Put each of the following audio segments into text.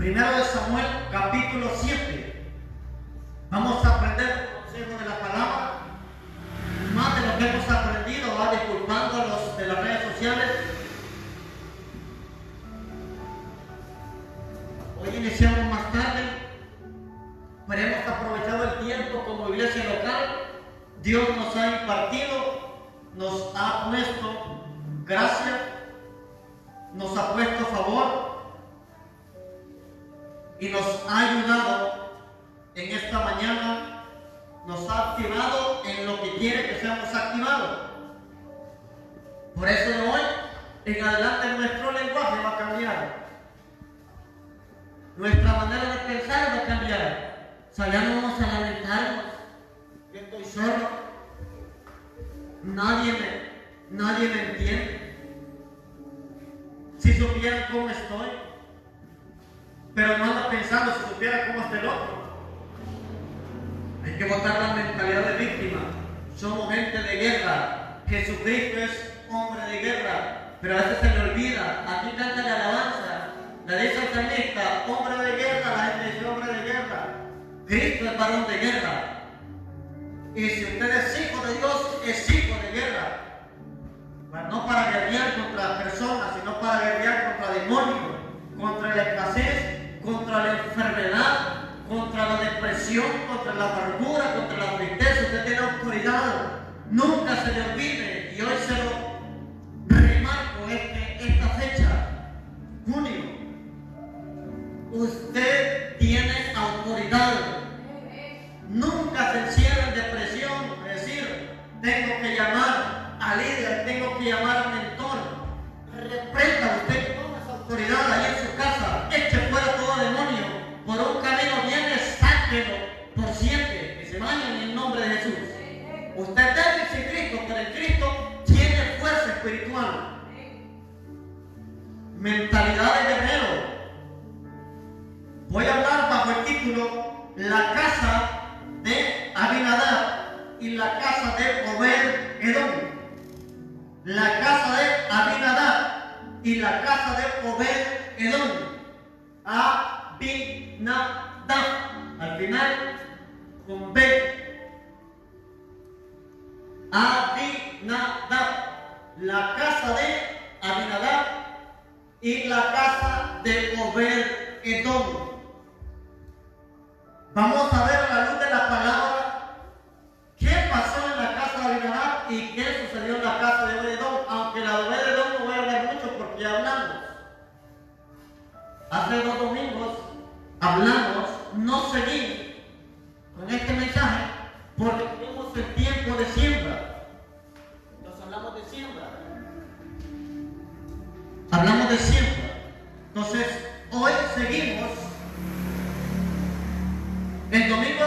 Primero de Samuel, capítulo 7. Vamos a aprender el consejo de la palabra, más de lo que hemos aprendido, disculpando a los de las redes sociales. Hoy iniciamos más tarde, pero hemos aprovechado el tiempo como iglesia local. Dios nos ha impartido, nos ha puesto gracia, nos ha puesto favor y nos ha ayudado en esta mañana, nos ha activado en lo que quiere que seamos activados. Por eso de hoy en adelante nuestro lenguaje va a cambiar, nuestra manera de pensar va a cambiar. O sea, ya no vamos a lamentarnos, yo estoy solo, nadie me entiende. Si supieran cómo estoy, pero no anda pensando si supiera cómo está el otro. Hay que botar la mentalidad de víctima. Somos gente de guerra. Jesucristo es hombre de guerra, pero a veces se le olvida. Aquí canta la alabanza, la dice el salmista, hombre de guerra. La gente dice hombre de guerra. Cristo es varón de guerra. Y si usted es hijo de Dios, es hijo de guerra. No para guerrear contra personas, sino para guerrear contra demonios, contra la escasez, contra la enfermedad, contra la depresión, contra la amargura, contra la tristeza. Usted tiene autoridad. Nunca se le olvide, y hoy se lo remarco, esta fecha, junio. Usted tiene autoridad. Nunca se encierra en depresión, es decir, tengo que llamar al líder, tengo que llamar al mentor. Reprenda usted toda esa autoridad ahí en su casa, eche fuera todo demonio. Por un camino viene, sáquelo por siempre, que se vaya en el nombre de Jesús. Usted es débil sin Cristo, pero en Cristo tiene fuerza espiritual. Mentalidad de guerrero. Voy a hablar bajo el título La casa de Abinadab y la casa de Obed-Edom. La casa de Abinadab y la casa de Obed-Edom. Abinadab, al final con B. Abinadab, la casa de Abinadab y la casa de Obed-Edom. Vamos a ver a la luz de la palabra qué pasó en la casa de Abinadab y qué sucedió en la casa de Obed-Edom. Aunque la de Obed-Edom no voy a hablar mucho porque ya hablamos. Hace 2 domingos hablamos, no seguí con este mensaje porque tenemos el tiempo de siembra. Nos hablamos de siembra. Hablamos de siembra. Entonces, hoy seguimos. El domingo,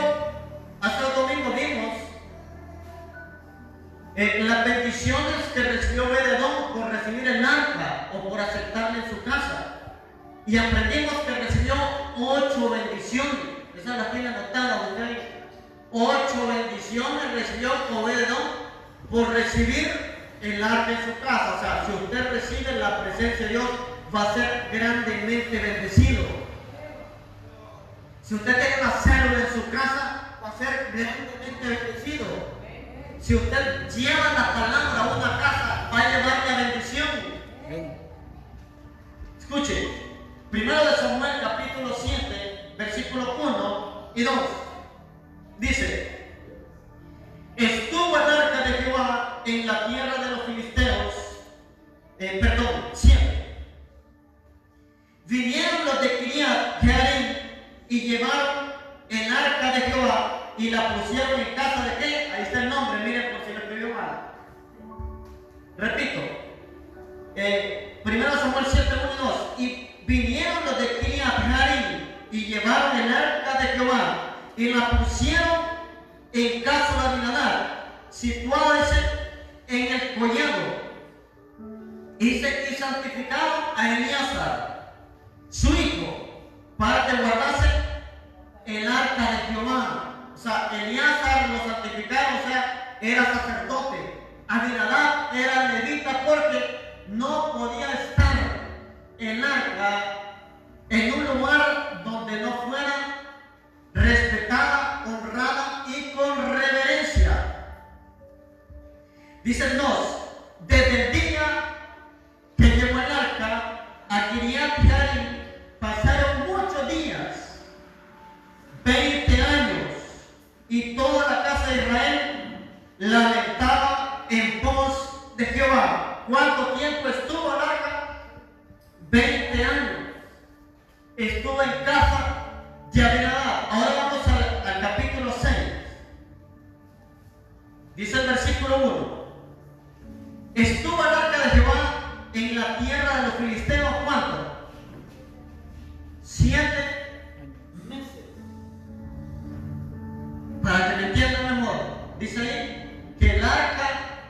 hace 2 domingos vimos las bendiciones que recibió Obed-Edom por recibir el arca o por aceptarle en su casa. Y aprendimos que recibió 8 bendiciones. Esa la tiene anotada ustedes. 8 bendiciones recibió Obed-Edom por recibir el arca en su casa. O sea, si usted recibe la presencia de Dios, va a ser grandemente bendecido. Si usted tiene una célula en su casa, va a ser grandemente bendecido. Si usted lleva la palabra a una casa, va a llevar la bendición. Escuche. Primero de Samuel, capítulo 7, versículos 1 y 2. Dice: estuvo el arca de Jehová en la tierra de los filisteos. 7. Vinieron los de Kiriat Jearim y llevaron el arca de Jehová y la pusieron en casa de qué. Ahí está el nombre, miren por si lo escribió mal. Repito. Primero de Samuel 7, 1 y 2. Y vinieron los de Kiriat Jearim y llevaron el arca de Jehová y la pusieron en casa de Abinadab, situada en el collado, y santificaron a Eleazar, su hijo, para que guardase el arca de Jehová. O sea, Eleazar lo santificaron, o sea, era sacerdote. Abinadab era levita porque no podía estar el arca en un lugar Dice el 2, desde el día que llegó el arca a Kiriat Jearim pasaron muchos días, 20 años, y toda la casa de Israel lamentaba en pos de Jehová. ¿Cuánto tiempo estuvo el arca? 20 años. Estuvo en casa de Abinadab. Ahora vamos al capítulo 6. Dice el versículo 1. Estuvo el arca de Jehová en la tierra de los filisteos, ¿cuánto? 7 meses. Para que me entiendan mejor, dice ahí que el arca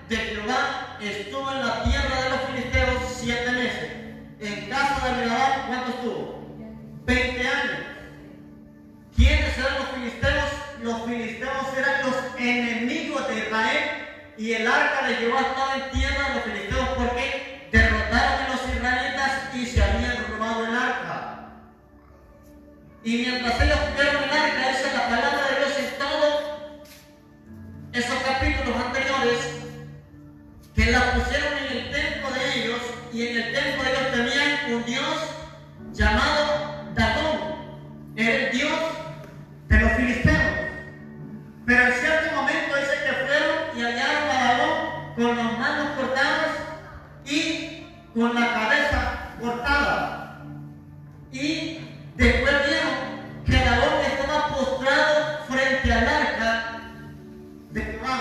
de Jehová estuvo en la tierra de los filisteos 7 meses. En casa de Abinadab, ¿cuánto estuvo? 20 años. ¿Quiénes eran los filisteos? Los filisteos eran los enemigos de Israel, y el arca de Jehová estaba en tierra de los filisteos porque derrotaron a los israelitas y se habían robado el arca. Y mientras ellos tuvieron el arca, esa es la palabra de Dios en todos esos capítulos anteriores, que la pusieron en el templo de ellos, y en el templo de ellos tenían un Dios llamado Dagón. Era el Dios de los filisteos. Pero en cierto momento dice que fueron y hallaron a Dagón con las manos cortadas y con la cabeza cortada. Y después vieron que Dagón estaba postrado frente al arca de Jehová.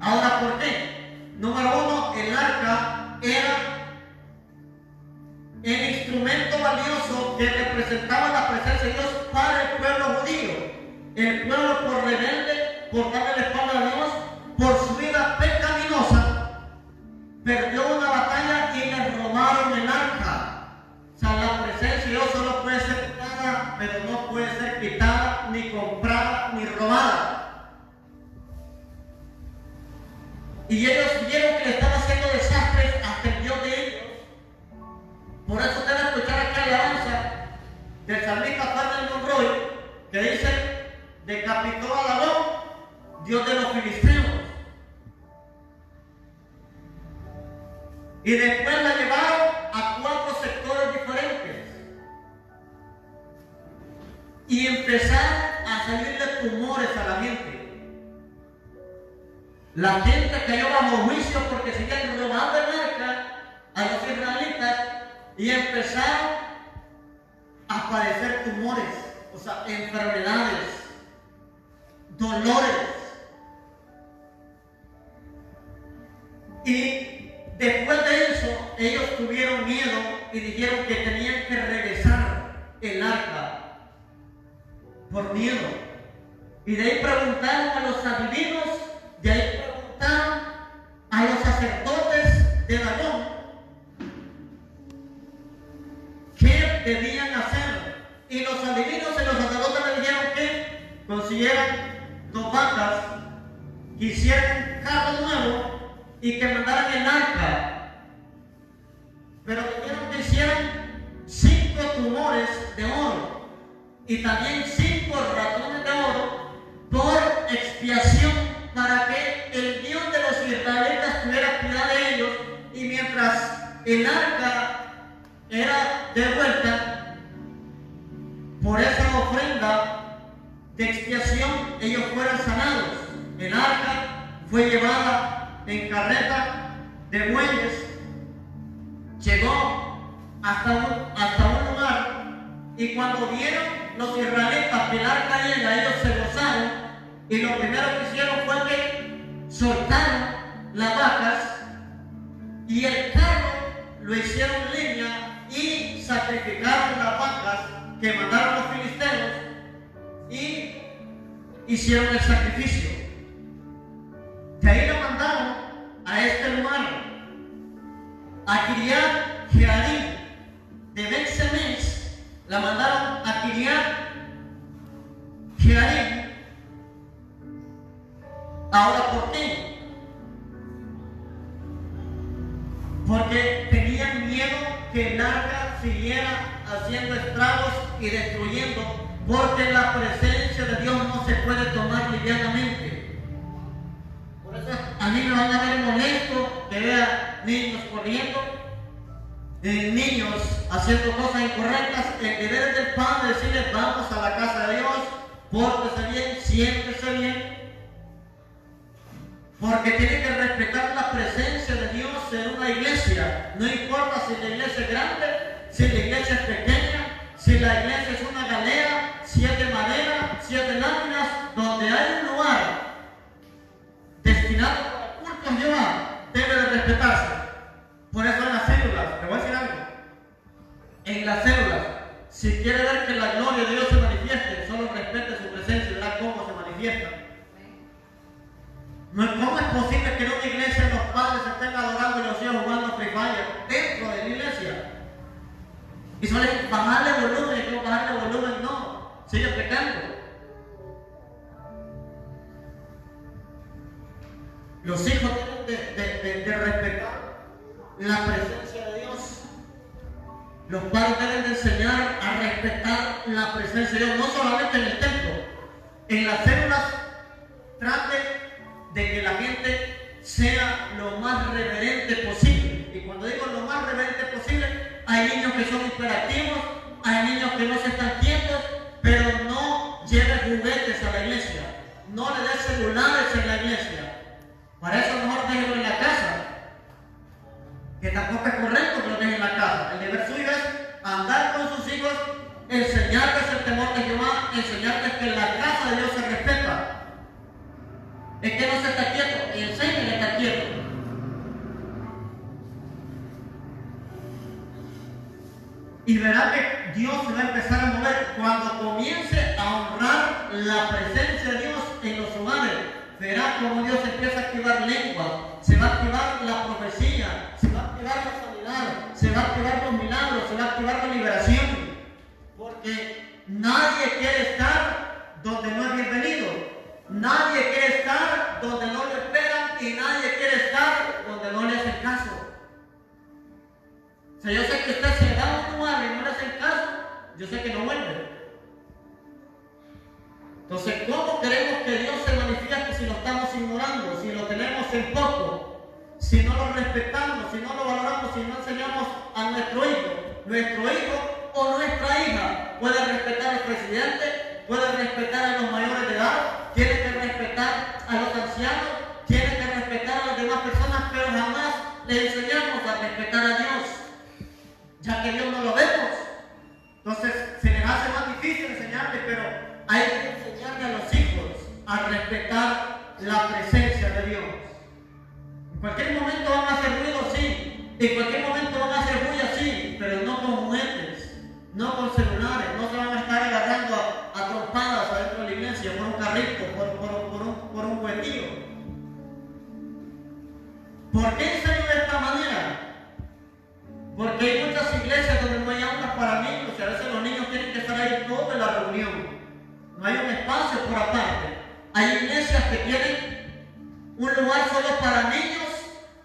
Ahora, ¿por qué? Número 1, el arca era el instrumento valioso que representaba la presencia de Dios para el pueblo judío. El pueblo, por rebelde, por darle la espalda a Dios, por su vida pecaminosa, perdió una batalla y le robaron el arca. O sea, la presencia de Dios solo puede ser quitada, pero no puede ser quitada, ni comprada, ni robada. Y ellos vieron que le estaba haciendo desastres hasta el Dios de ellos. Por eso deben escuchar aquí alabanza del salmista Fernando Monroy, que dice: decapitó a Dagón, Dios de los filisteos. Y después la llevaron a 4 sectores diferentes. Y empezaron a salirle tumores a la gente. La gente cayó bajo juicio porque seguían robando el arca a los israelitas, y empezaron a padecer tumores, o sea, enfermedades, dolores. Y después de eso, ellos tuvieron miedo y dijeron que tenían que regresar el arca por miedo. Y de ahí preguntaron a los adivinos, de ahí preguntaron a los sacerdotes de Dagón qué debían hacer. Y los adivinos y los sacerdotes le dijeron que consiguieran 2 vacas, que hicieran un carro nuevo y que mandaran el arca. Pero dijeron que hicieran 5 tumores de oro y también 5 ratones de oro por expiación, para que el Dios de los israelitas tuviera piedad de ellos, y mientras el arca era devuelta por esa ofrenda de expiación, ellos fueron sanados. El arca fue llevada en carreta de bueyes, llegó hasta un lugar, y cuando vieron los israelitas que el arca llega, ellos se gozaron, y lo primero que hicieron fue que soltaron las vacas, y el carro lo hicieron leña y sacrificaron las vacas que mandaron los filisteos y hicieron el sacrificio. De ahí lo mandaron a este lugar, a Kiriat Jearim de Ben-Semes. La mandaron a Kiriat Jearim. Ahora, ¿por qué? Porque tenían miedo que el arca siguiera haciendo estragos y destruyendo, porque la presencia de Dios no se puede tomar livianamente. Por eso a mí me van a ver molesto que vea niños corriendo, niños haciendo cosas incorrectas. El deber del padre es decirles: vamos a la casa de Dios, pórtese bien, siéntese bien, porque tiene que respetar la presencia de Dios en una iglesia. No importa si la iglesia es grande, si la iglesia es pequeña, si la iglesia es una galera, si es de madera, si es de láminas. Donde hay un lugar destinado para culto a Jehová, debe de respetarse. Por eso en las células, te voy a decir algo, en las células, si quiere ver que la gloria de Dios se manifieste, solo respete su presencia y verá cómo se manifiesta. ¿Cómo es posible que en una iglesia los padres estén adorando y los hijos jugando Free Fire dentro de la iglesia? Y solo es bajarle volumen, y no bajarle volumen, no, sigue pecando. Los hijos deben de respetar la presencia de Dios. Los padres deben de enseñar a respetar la presencia de Dios, no solamente en el templo, en las células. Trate de que la gente sea lo más reverente posible. Y cuando digo lo más reverente posible, hay niños que son hiperactivos, hay niños que no se están quietos, pero no lleven juguetes a la iglesia, no le den celulares en la iglesia. Para eso mejor déjenlo en la casa, que tampoco es correcto que lo dejen en la casa. El deber suyo es andar con sus hijos, enseñarles el temor de Jehová, enseñarles que la casa de Dios se respeta. Es que no se está quieto, enséñenle a estar quieto. Y verá que Dios se va a empezar a mover cuando comience a honrar la presencia de Dios en los hogares. Verá cómo Dios empieza a activar lenguas, se va a activar la profecía, se va a activar la sanidad, se va a activar los milagros, se va a activar la liberación. Porque nadie quiere estar donde no es bienvenido, nadie quiere estar donde no le esperan y nadie quiere estar donde no le hacen caso. O sea, yo sé que usted se da a un lugar y no le hacen caso, yo sé que no vuelve. Entonces, ¿cómo queremos que Dios se manifieste si lo estamos ignorando, si lo tenemos en poco, si no lo respetamos, si no lo valoramos, si no enseñamos a nuestro hijo o nuestra hija puede respetar al presidente, puede respetar a los mayores de edad, tiene que respetar a los ancianos, tiene que respetar a las demás personas, pero jamás le enseñamos a respetar a Dios, ya que Dios no lo vemos? Entonces, se les hace más difícil enseñarle, pero hay que enseñarle a los hijos a respetar la presencia de Dios. En cualquier momento van a hacer ruido, sí. En cualquier momento van a hacer bulla, sí. Pero no con juguetes, no con celulares. No se van a estar agarrando a trompadas adentro de la iglesia por un carrito, por un juguetillo. ¿Por qué enseño de esta manera? Porque hay muchas iglesias donde no hay aulas para niños y a veces los niños tienen que estar ahí toda la reunión. No hay un espacio por aparte. Hay iglesias que tienen un lugar solo para niños.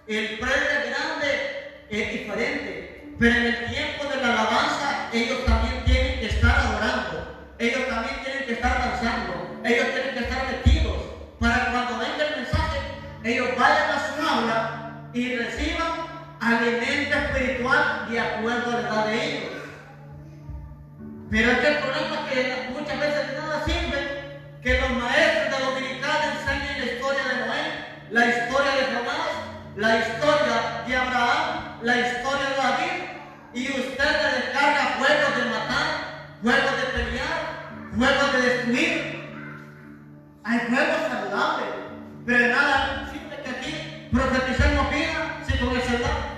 El predio es grande, es diferente. Pero en el tiempo de la alabanza, ellos también tienen que estar adorando. Ellos también tienen que estar danzando. Ellos tienen que estar metidos. Para cuando venga el mensaje, ellos vayan a su aula y reciban alimento espiritual de acuerdo a la edad de ellos. Pero es que el problema es que muchas veces de nada sirve que los maestros de dominical enseñen la historia de Noé, la historia de Jonás, la historia de Abraham, la historia de David, y usted le descarga juegos de matar, juegos de pelear, juegos de destruir. Hay juegos saludables, pero de nada sirve que aquí profeticemos vida si con el celular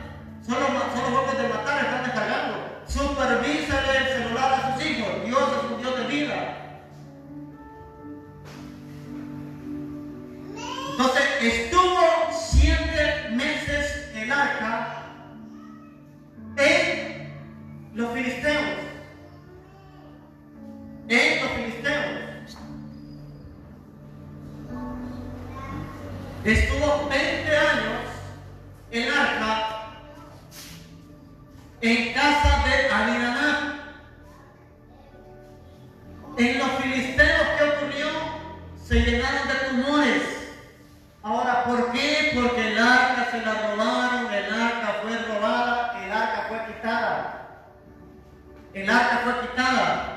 solo juegos de matar están descargando. Supervísale el celular a sus hijos. Dios es un Dios de vida. Entonces estuvo 7 meses el arca en los filisteos. Estuvo 20 años el arca en casa de Abinadab. En los filisteos, ¿qué ocurrió? Se llenaron de tumores. Ahora, ¿por qué? el arca fue quitada.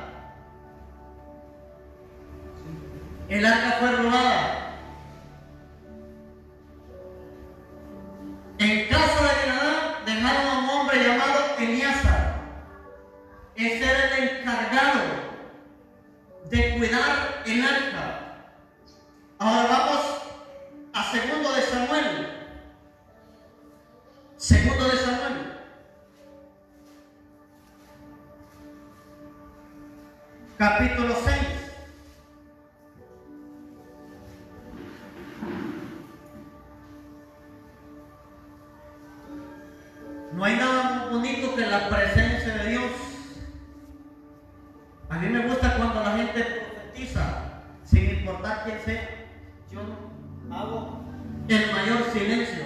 El arca fue robada. En casa de Abinadab dejaron a un hombre llamado Elíasar. Ese era el encargado de cuidar el arca. Ahora vamos a segundo de Samuel. Segundo de Samuel. Capítulo 6. No hay nada más bonito que la presencia de Dios. A mí me gusta cuando la gente profetiza, sin importar quién sea. Yo hago el mayor silencio,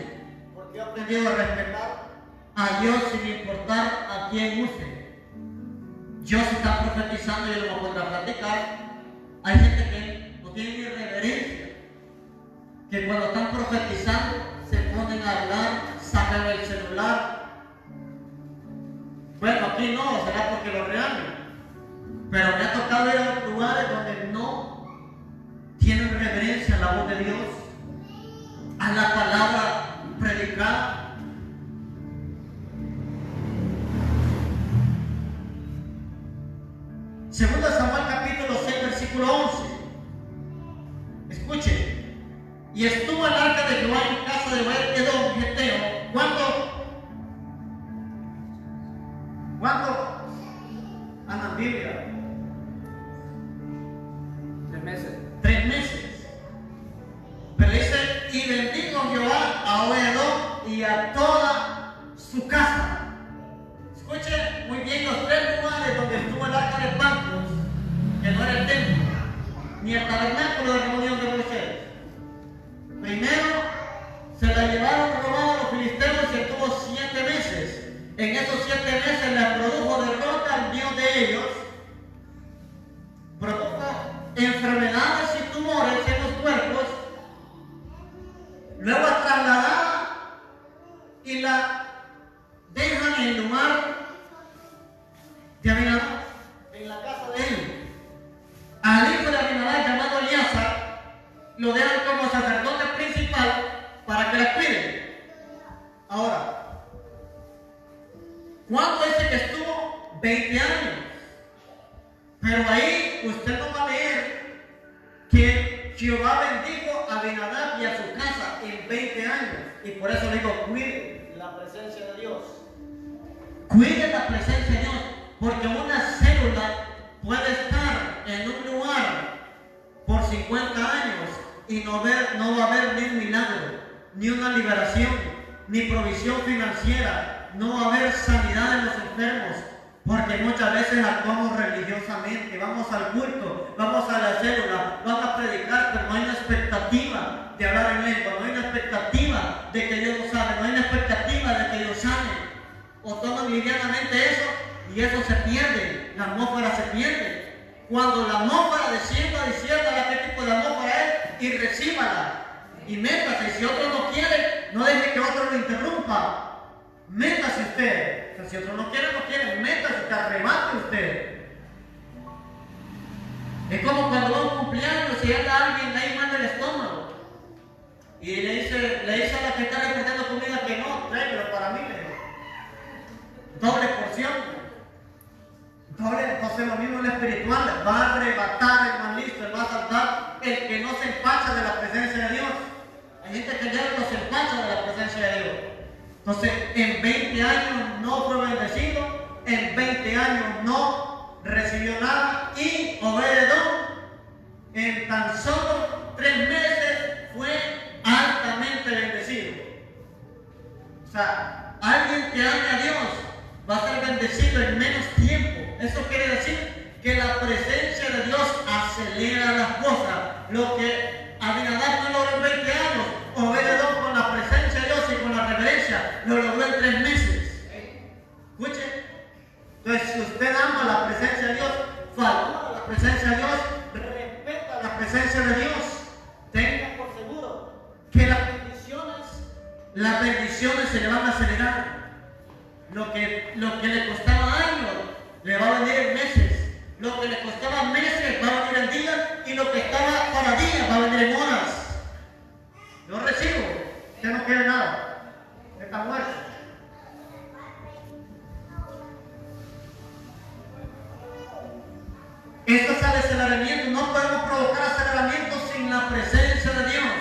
porque he aprendido a respetar a Dios sin importar a quién use. Dios está profetizando y yo lo voy a platicar. Hay gente que no tiene ni reverencia, que cuando están profetizando se ponen a hablar, sacan el celular. Bueno, aquí no, será porque lo regañan. Pero me ha tocado ir a lugares donde no tienen reverencia a la voz de Dios, a la palabra predicada. Segundo Samuel capítulo 6 versículo 11. Escuche. Y estuvo el arca de Jehová en casa de Obed-edom Geteo. ¿Cuánto? Ana Biblia. 3 meses. 3 meses. Pero dice, y bendijo Jehová a Obed-edom y a toda su casa. Escuche muy bien los 3 lugares donde estuvo el arca de pactos, que no era el templo, ni el tabernáculo de reunión de Moisés. Primero, se la llevaron robada a los filisteos y estuvo 7 meses. En esos 7 meses les produjo derrota al Dios de ellos, produjo enfermedades y tumores en los cuerpos. Luego es trasladada y la dejan en el lugar de Abinadab, en la casa de él. Al hijo de Abinadab llamado Elíasar lo dejan como sacerdote principal para que la cuide. Ahora, ¿cuánto dice que estuvo? 20 años. Pero ahí usted no va a leer que Jehová bendijo a Abinadab y a su casa en 20 años. Y por eso le digo, cuide la presencia de Dios. Cuide la presencia de Dios. Porque una célula puede estar en un lugar por 50 años y no va a haber ni un milagro, ni una liberación, ni provisión financiera. No va a haber sanidad en los enfermos, porque muchas veces actuamos religiosamente, vamos al culto, vamos a la célula, vamos a predicar, pero no hay una expectativa de hablar en lengua, no hay una expectativa de que Dios nos hable, no hay una expectativa de que Dios sane. O toman livianamente eso y eso se pierde, la atmósfera se pierde. Cuando la atmósfera descienda qué tipo de atmósfera es y recíbala y métase. Si otro no quiere, no deje que otro lo interrumpa. Métase usted. O sea, si otro no quiere, métase, que arrebate usted. Es como cuando va a un cumpleaños y llega alguien ahí mal del estómago y le dice a la que está repartiendo comida que no, tráemelo para mí, doble porción. Entonces lo mismo en lo espiritual, va a arrebatar el más listo, el más saltar, el que no se empacha de la presencia de Dios. Hay gente que ya no se empacha de la presencia de Dios. Entonces, en 20 años no fue bendecido, en 20 años no recibió nada y Obed-edom en tan solo 3 meses fue altamente bendecido. O sea, alguien que ame a Dios va a ser bendecido en menos tiempo. Eso quiere decir que la presencia de Dios acelera las cosas. Lo que Abinadab no logró en 20 años, Obed-edom con la presencia de Dios y con la reverencia lo logró en 3 meses. Escuche. Entonces, si usted ama la presencia de Dios, valora la presencia de Dios, respeta la presencia de Dios, tenga por seguro que las bendiciones se le van a acelerar. Lo que le costaba años le va a venir en meses. Lo que le costaba meses va a venir en días, y lo que estaba para días va a venir en horas. Yo recibo, usted no quiere nada, está muerto. Estos aceleramientos, no podemos provocar aceleramientos sin la presencia de Dios.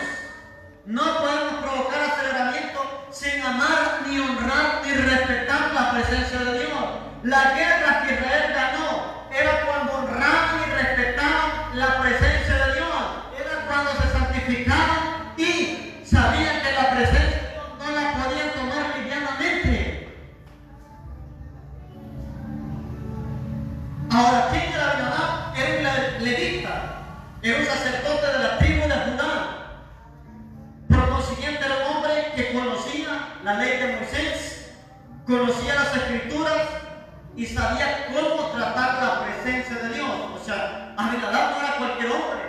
No podemos provocar aceleramiento sin amar, ni honrar, ni respetar la presencia de Dios. La guerra que Israel ganó era cuando honraban y respetaban la presencia de Dios. Era cuando se santificaban y sabían que la presencia de Dios no la podían tomar livianamente. Ahora, ¿quién era Abinadab? Era un levita, era un sacerdote de la tribu de Judá. Por consiguiente, era un hombre que conocía la ley de Moisés, conocía las escrituras y sabía cómo tratar la presencia de Dios. O sea, Abinadab no era cualquier hombre.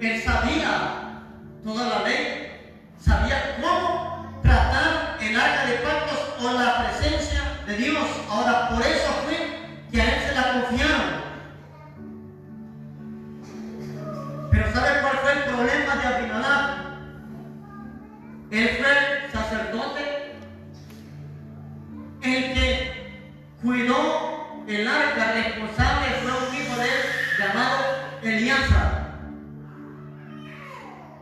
Él sabía toda la ley, sabía cómo tratar el arca de pactos o la presencia de Dios. Ahora, por eso fue que a él se la confiaron. Pero ¿sabe cuál fue el problema de Abinadab? Él fue sacerdote, el que cuidó el arca, responsable fue un hijo de él llamado Eleazar.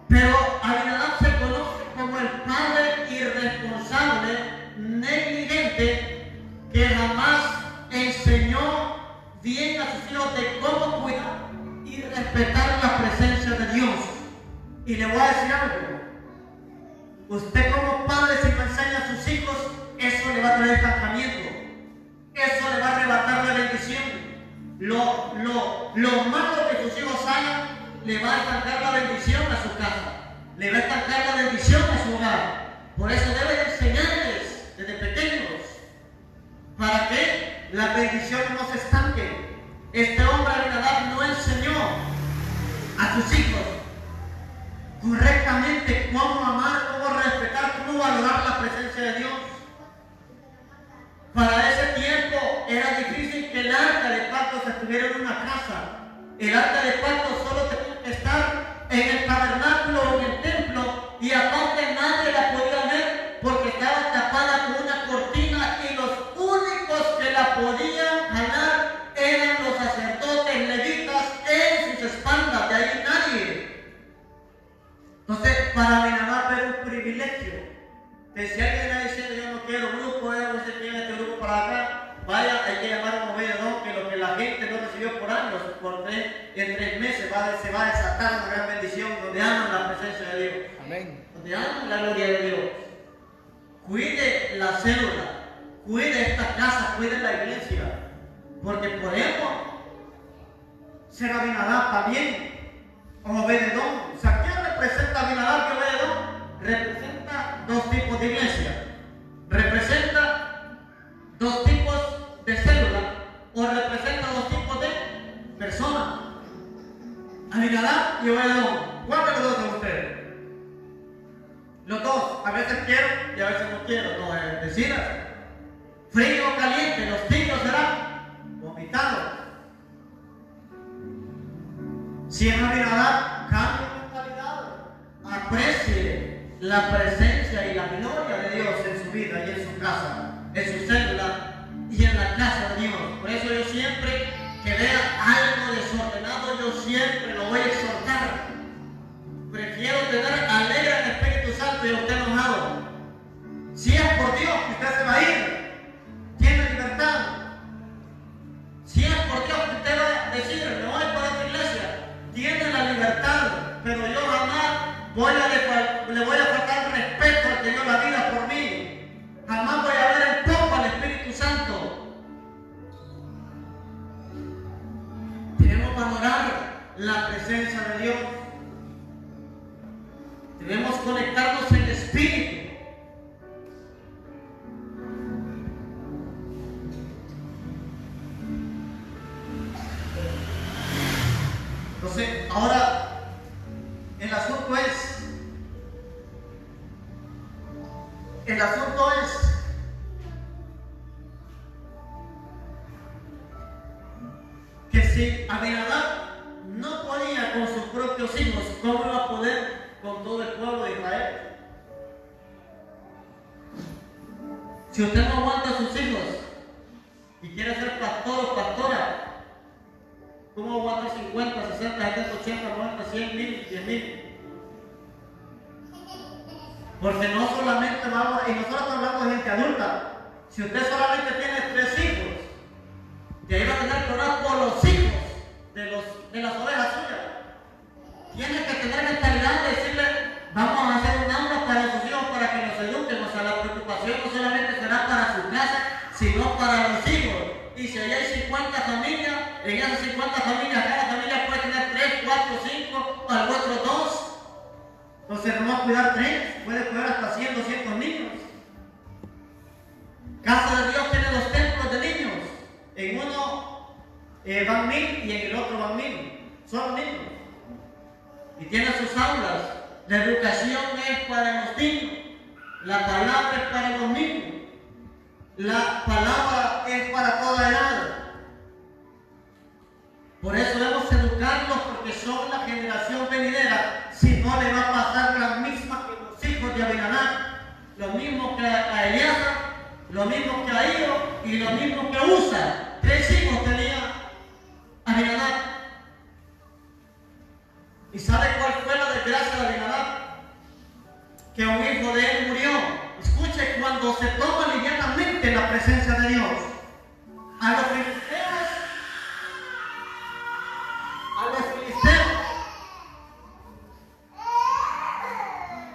Pero Abinadab se conoce como el padre irresponsable, negligente, que jamás enseñó bien a sus hijos de cómo cuidar y respetar la presencia de Dios. Y le voy a decir algo. Usted como padre, si no enseña a sus hijos, eso le va a traer estancamiento. Eso le va a arrebatar la bendición. Lo malo que sus hijos hagan, le va a estancar la bendición a su casa. Le va a estancar la bendición a su hogar. Por eso debe de enseñarles desde pequeños, para que las bendiciones no se estanquen. Este hombre Abinadab no enseñó a sus hijos correctamente cómo amar, cómo respetar, cómo valorar la presencia de Dios. Para ese tiempo era difícil que el arca de pactos estuviera en una casa. El arca de pactos solo tenía que estar en el tabernáculo o en el templo, y aparte nadie la podía ver porque estaba tapada con una cortina, y los únicos que la podían jalar eran los sacerdotes levitas en sus espaldas, de ahí nadie. Entonces, para Abinadab era un privilegio. Que si alguien está diciendo yo no quiero grupo, no sé quién este grupo para acá, vaya, hay que llamar a un obededor, que lo que la gente no recibió por años, en 3 meses se va a desatar una gran bendición, donde aman la presencia de Dios. Amén. Donde aman la gloria de Dios. Cuide la célula, cuide esta casa, cuide la iglesia, porque podemos ser Abinadab también, o Obededón. O sea, ¿quién representa a Abinadab y Obededón? Representa 2 tipos de iglesia, representa 2 tipos de célula, o representa 2 tipos de personas. Abinadab y Obededón. ¿Cuál de los dos son ustedes? Los dos, a veces quiero y a veces no quiero, no es decir, frío o caliente, los tibios serán vomitados. Si es Abinadab, cambie mentalidad, aprecie la presencia y la gloria de Dios en su vida y en su casa, en su célula y en la casa de Dios. Por eso yo siempre que vea algo desordenado, yo siempre lo voy a exhortar. Prefiero tener alegre al Espíritu Santo y a usted enojado. Si es por Dios que usted se va a ir, tiene libertad. Si es por Dios que usted va a decir, me voy para otra iglesia, tiene la libertad. Pero yo jamás le voy a faltar respeto al que dio la vida por mí. Jamás voy a ver en poco al Espíritu Santo. Debemos valorar la presencia de Dios. Debemos conectarnos en el Espíritu. Entonces, ahora el asunto es si Abinadab no podía con sus propios hijos, ¿cómo iba a poder con todo el pueblo de Israel? Si usted no aguanta a sus hijos y quiere ser pastor o pastora, ¿cómo aguanta 50, 60, 70, 80, 90, 100 mil, 10 mil? Porque no solamente vamos, y nosotros estamos hablando de gente adulta. Si usted solamente tiene 3 hijos, y ahí va a tener que orar por los hijos de las ovejas suyas. Tiene que tener mentalidad de decirle, vamos a hacer un aula para sus hijos para que los eduquen. O sea, la preocupación no solamente será para su casa, sino para los hijos. Y si allá hay 50 familias, en esas 50 familias, cada familia puede tener 3, 4, 5, o al otro 2. Entonces no va a cuidar 3, puede cuidar hasta 100, 200 niños. Casa de Dios tiene 2 templos de niños. En uno van 1000 y en el otro van 1000. Son niños. Y tiene sus aulas. La educación es para los niños. La palabra es para los niños. La palabra es para toda edad. Por eso debemos educarlos, porque son la generación venidera. Si no, le va a pasar la misma que los hijos de Abinadab, lo mismo que a Eleazar, lo mismo que a Iro y lo mismo que a Usa. 3 hijos tenía Abinadab. ¿Y sabe cuál fue la desgracia de Abinadab? Que un hijo de él murió. Escuche, cuando se toma livianamente la presencia de Dios, a los filisteos,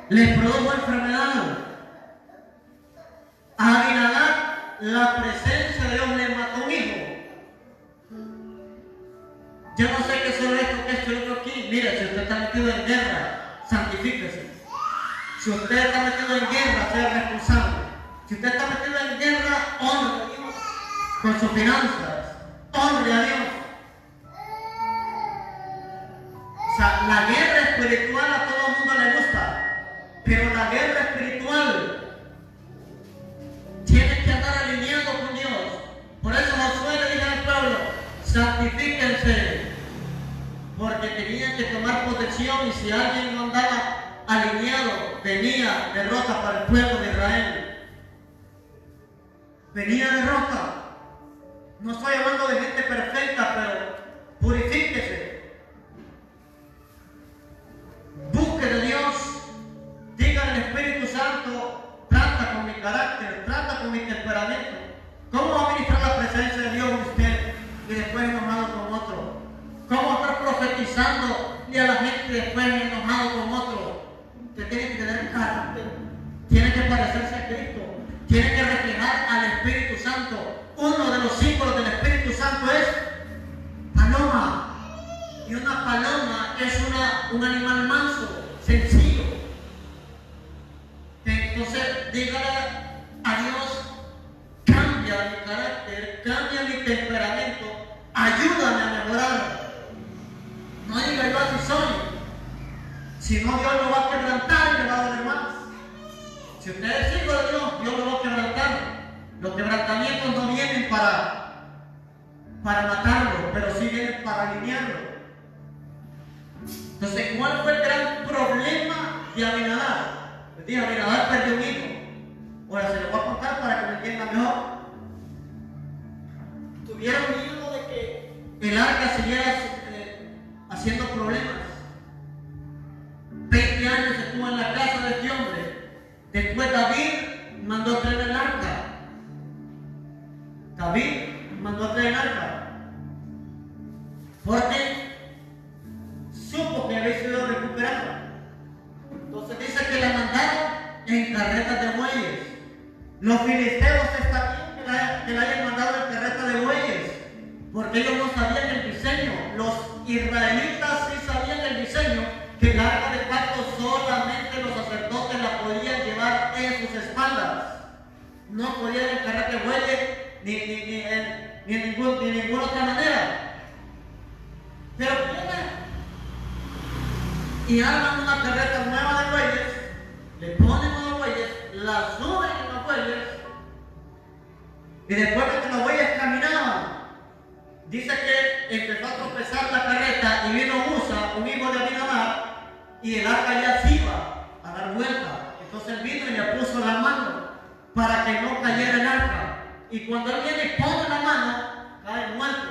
les produjo enfermedad. A Abinadab la presencia de Dios le mató un hijo. Yo no sé qué son esto, que esto y otro aquí. Mire, si usted está metido en guerra, santifíquese. Si usted está metido en guerra, sea responsable. Si usted está metido en guerra, honre a Dios con sus finanzas. Honre a Dios. O sea, la guerra espiritual a todo el mundo le gusta. Pero la guerra espiritual tiene que andar alineado con Dios. Por eso Josué le dijo al pueblo, santifíquense, porque tenían que tomar protección, y si alguien no andaba alineado, venía derrota para el pueblo de Israel. Venía derrota. No estoy hablando de gente perfecta, pero purifíquese. Busque de Dios. Diga al Espíritu Santo, trata con mi carácter, trata con mi temperamento. ¿Cómo va a ministrar la presencia de Dios usted y después enojado con otro? ¿Cómo va a estar profetizando y a la gente después enojado con otro? Usted tiene que tener carácter, tiene que parecerse a Cristo, tiene que reflejar al Espíritu Santo. Uno de los símbolos del Espíritu Santo es paloma. Y una paloma es un animal manso, sencillo. Entonces, dígale a Dios, cambia mi carácter, cambia mi temperamento, ayúdame a mejorar. No diga yo así soy, si no Dios lo va a quebrantar y le va a doler más. Si usted es hijo de Dios lo va a quebrantar. Los quebrantamientos no vienen para matarlo, pero sí vienen para alinearlo. Entonces, ¿cuál fue el gran problema de Abinadab? Les dije, Abinadab perdió un hijo. Ahora se lo voy a contar para que me entienda mejor. Tuvieron miedo de que el arca siguiera haciendo problemas. 20 años estuvo en la casa de este hombre. Después David mandó a traer el arca. Porque supo que había sido recuperada. Entonces dice que la mandaron en carretas de bueyes. Los filisteos está bien que la hayan mandado en carreta de bueyes, porque ellos no sabían el diseño. Los israelitas sí sabían el diseño, que el arca de pacto solamente los sacerdotes la podían llevar en sus espaldas. No podían en carreta de bueyes ni en ninguna otra manera. Pero vienen y arman una carreta nueva de bueyes, le ponen unos bueyes, la suben en los bueyes, y después de que los bueyes caminaban, dice que empezó a tropezar la carreta y vino Usa, un hijo de Abinadab, y el arca ya se iba a dar vuelta. Entonces él vino y le puso la mano para que no cayera el arca. Y cuando él viene y pone la mano, cae muerto.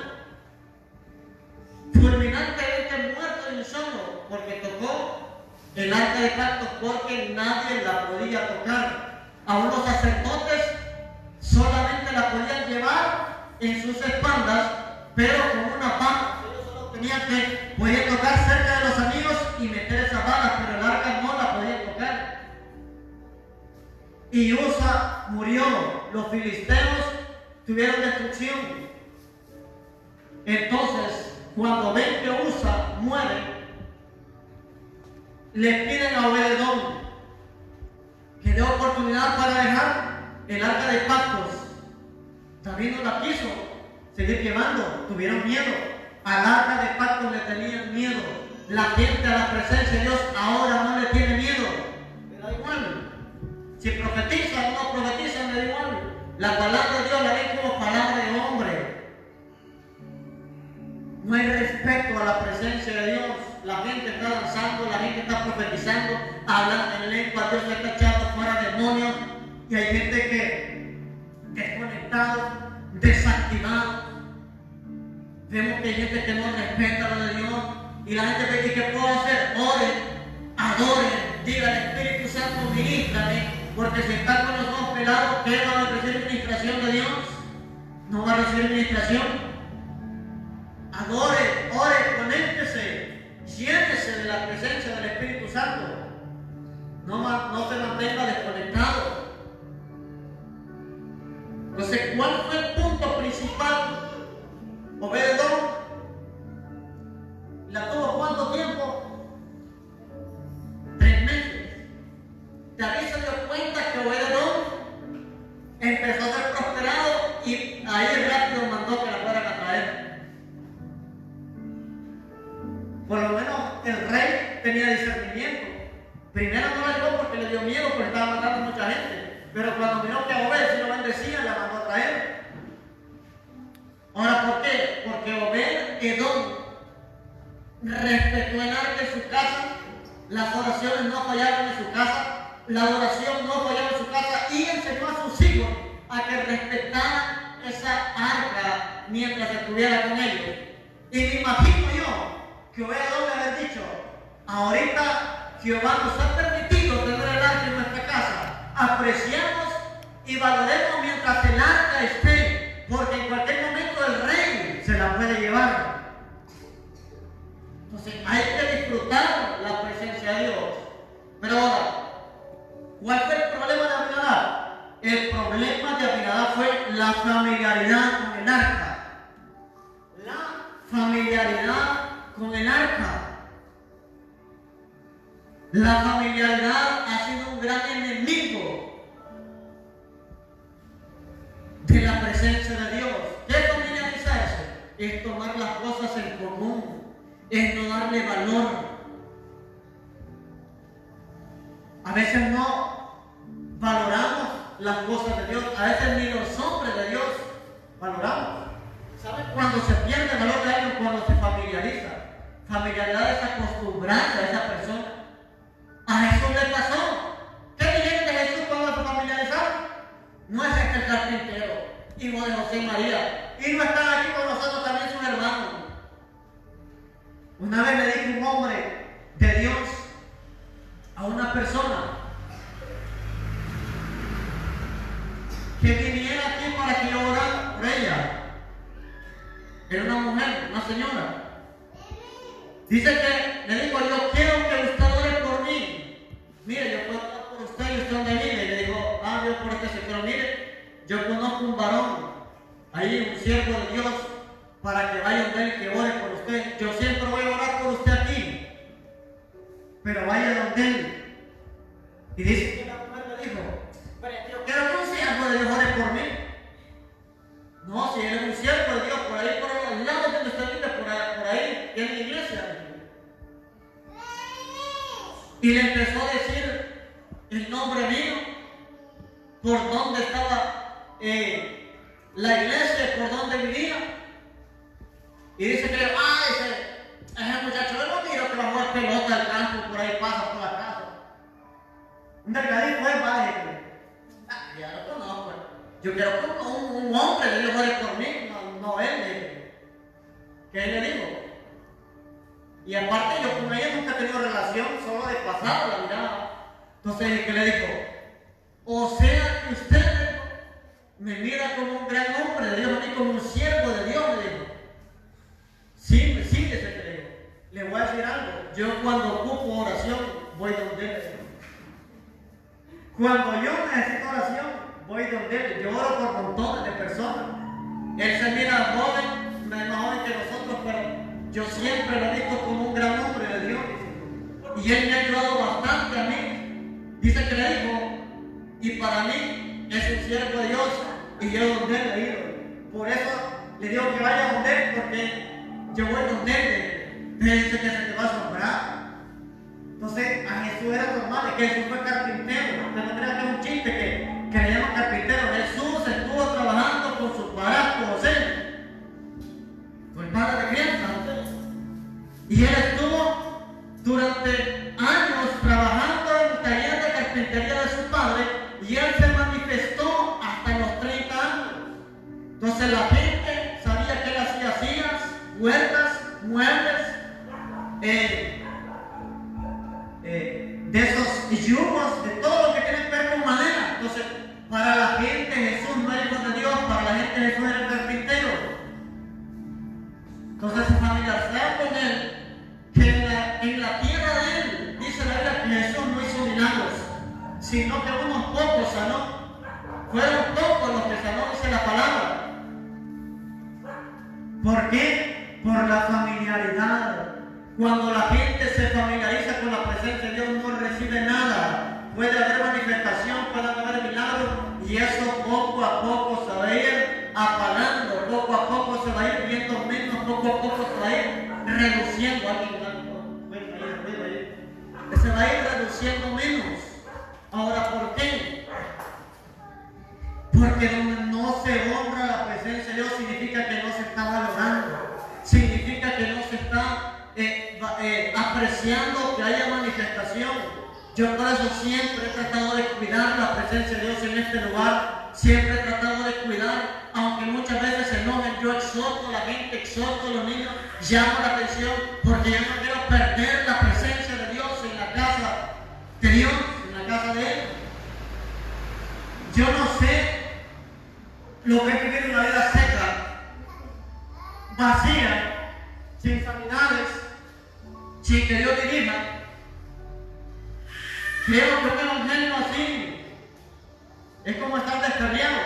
Fulminantemente muerto de un solo, porque tocó el arca de pacto, porque nadie la podía tocar. Aún los sacerdotes solamente la podían llevar en sus espaldas, pero con una pala. Ellos solo tenían que podían tocar cerca de los amigos y meter esa bala, pero el arca no la podían tocar. Y Usa murió. Los filisteos tuvieron destrucción. Entonces, cuando ven que Usa muere, le piden a Obed-edom que dé oportunidad para dejar el arca de pactos. David no la quiso seguir quemando, tuvieron miedo. Al arca de pactos le tenían miedo. La gente a la presencia de Dios ahora no le tiene miedo. Le da igual. Si profetizan o no profetizan, le da igual. La palabra de Dios la ven como palabra de hombre. No hay respeto a la presencia de Dios. La gente está danzando, la gente está profetizando, hablando en lengua, Dios está echando fuera demonios. Y hay gente que desconectado, desactivado. Vemos que hay gente que no respeta lo de Dios. Y la gente ve que ¿qué puedo hacer? Oren, adoren, digan Espíritu Santo, ministrame, porque si está con los ojos pelados, ¿qué va a recibir ministración de Dios? No va a recibir ministración. Adore, ore, conéctese, llénese de la presencia del Espíritu Santo. No se mantenga desconectado. Entonces, ¿cuál fue el punto principal? Obed-edom la tuvo ¿cuánto tiempo? 3 meses. David se dio cuenta que Obed-edom empezó a ser prosperado y ahí rápido mandó que la fueran a traer. Por lo menos el rey tenía discernimiento. Primero no la llevó porque le dio miedo, porque estaba matando mucha gente. Pero cuando miró que a Obed si lo bendecía, la mandó a traer. Ahora, ¿por qué? Porque Obed-edom respetó el arca en su casa, las oraciones no fallaron en su casa, la adoración no fallaba en su casa y enseñó a sus hijos a que respetaran esa arca mientras estuviera con ellos. Y me imagino yo que Obed-edom le había dicho: ahorita Jehová nos ha permitido tener el arca en nuestra casa, apreciamos y valoremos mientras el arca esté, porque en cualquier momento el rey se la puede llevar. Entonces hay que disfrutar la presencia de Dios. Pero ahora, ¿cuál fue el problema de Abinadab? El problema de Abinadab fue la familiaridad con el arca. La familiaridad con el arca. La familiaridad ha sido un gran enemigo de la presencia de Dios. ¿Qué es familiarizarse? Es tomar las cosas en común, es no darle valor. A veces no valoramos las cosas de Dios, a veces ni los hombres de Dios valoramos. ¿Saben cuando se pierde el valor de alguien? Cuando se familiariza. Familiaridad es acostumbrarse a esa persona. A Jesús le pasó. ¿Qué dijeron de Jesús cuando se familiarizaron? No es el carpintero, hijo de José y María. Y no están aquí con nosotros también sus hermanos. Una vez le dijo un hombre de Dios a una persona que viniera aquí para que yo orara por ella. Era una mujer, una señora. Dice que le dijo: yo quiero que usted ore por mí. Mire, yo puedo orar por usted y usted donde vive. Y le dijo: Dios por este, pero mire, yo conozco un varón, ahí un siervo de Dios, para que vaya donde él y que ore por usted. Yo siempre voy a orar por usted aquí, pero vaya donde él. Y dice que la mujer le dijo: pero yo quiero que un siervo de Dios ore por mí. No, si él es un siervo de Dios, por ahí, por el lado donde usted vive, por ahí, en la iglesia. Y le empezó a decir el nombre mío, por dónde estaba la iglesia, por dónde vivía. Y dice que, dice, ese muchacho, yo no miro que va a jugar pelota al campo, por ahí pasa por la casa. Un delgadito es, vale, ya lo conozco. Yo quiero un hombre que yo ore por mí, no él. ¿Qué le digo? Y aparte yo con ella nunca he tenido relación, solo de pasado la mirada. Entonces, ¿qué le dijo? O sea que usted me mira como un gran hombre de Dios, a mí como un siervo de Dios, le dijo. Sí, dice que le dijo. Le voy a decir algo. Yo cuando ocupo oración, voy donde él. Cuando yo necesito oración, voy donde él. Yo oro por montones de personas. Él se mira joven, más joven que nosotros, pero yo siempre lo he visto como un gran hombre de Dios. Y él me ha ayudado bastante a mí. Dice que le dijo, y para mí es un siervo de Dios, y yo donde él he ido. Por eso le digo que vaya donde él, porque yo voy donde él. Él dice que se te va a asombrar. Entonces, a Jesús era normal, que Jesús fue carpintero. Usted no crea que es un chiste que le llaman carpintero. Jesús estuvo trabajando con su padrastro José, con el padre de crianza José. Y él estuvo durante años trabajando en el taller de carpintería de su padre, y él se manifestó hasta los 30 años. Entonces la gente sabía que él hacía sillas, puertas, muebles, de esos yugos, de todo lo que tiene que ver con madera. Entonces, para la gente Jesús no era hijo de Dios, para la gente Jesús era el carpintero. Entonces se familiarizaron con él, que en la tierra de él, dice la Biblia que Jesús no hizo milagros, sino que unos pocos sanó. Fueron pocos los que sanó, dice la palabra. ¿Por qué? Por la familiaridad. Cuando la gente se familiariza con la presencia de Dios, no recibe nada. Puede haber manifestación, puede haber milagros, y eso poco a poco se va a ir apagando, poco a poco se va a ir viendo menos, poco a poco se va a ir reduciendo. Se va a ir reduciendo menos. Ahora, ¿por qué? Porque donde no se honra la presencia de Dios significa que no se está valorando, significa que no se está apreciando que haya manifestación. Yo por eso siempre he tratado de cuidar la presencia de Dios en este lugar, siempre he tratado de cuidar, aunque muchas veces se enojen, yo exhorto a la gente, exhorto a los niños, llamo la atención, porque yo no quiero perder la presencia de Dios en la casa de Dios, en la casa de Él. Yo no sé lo que es vivir una vida seca, vacía, sin sanidades, sin que Dios dirija. Creo que un evangelio así es como estar descarriado.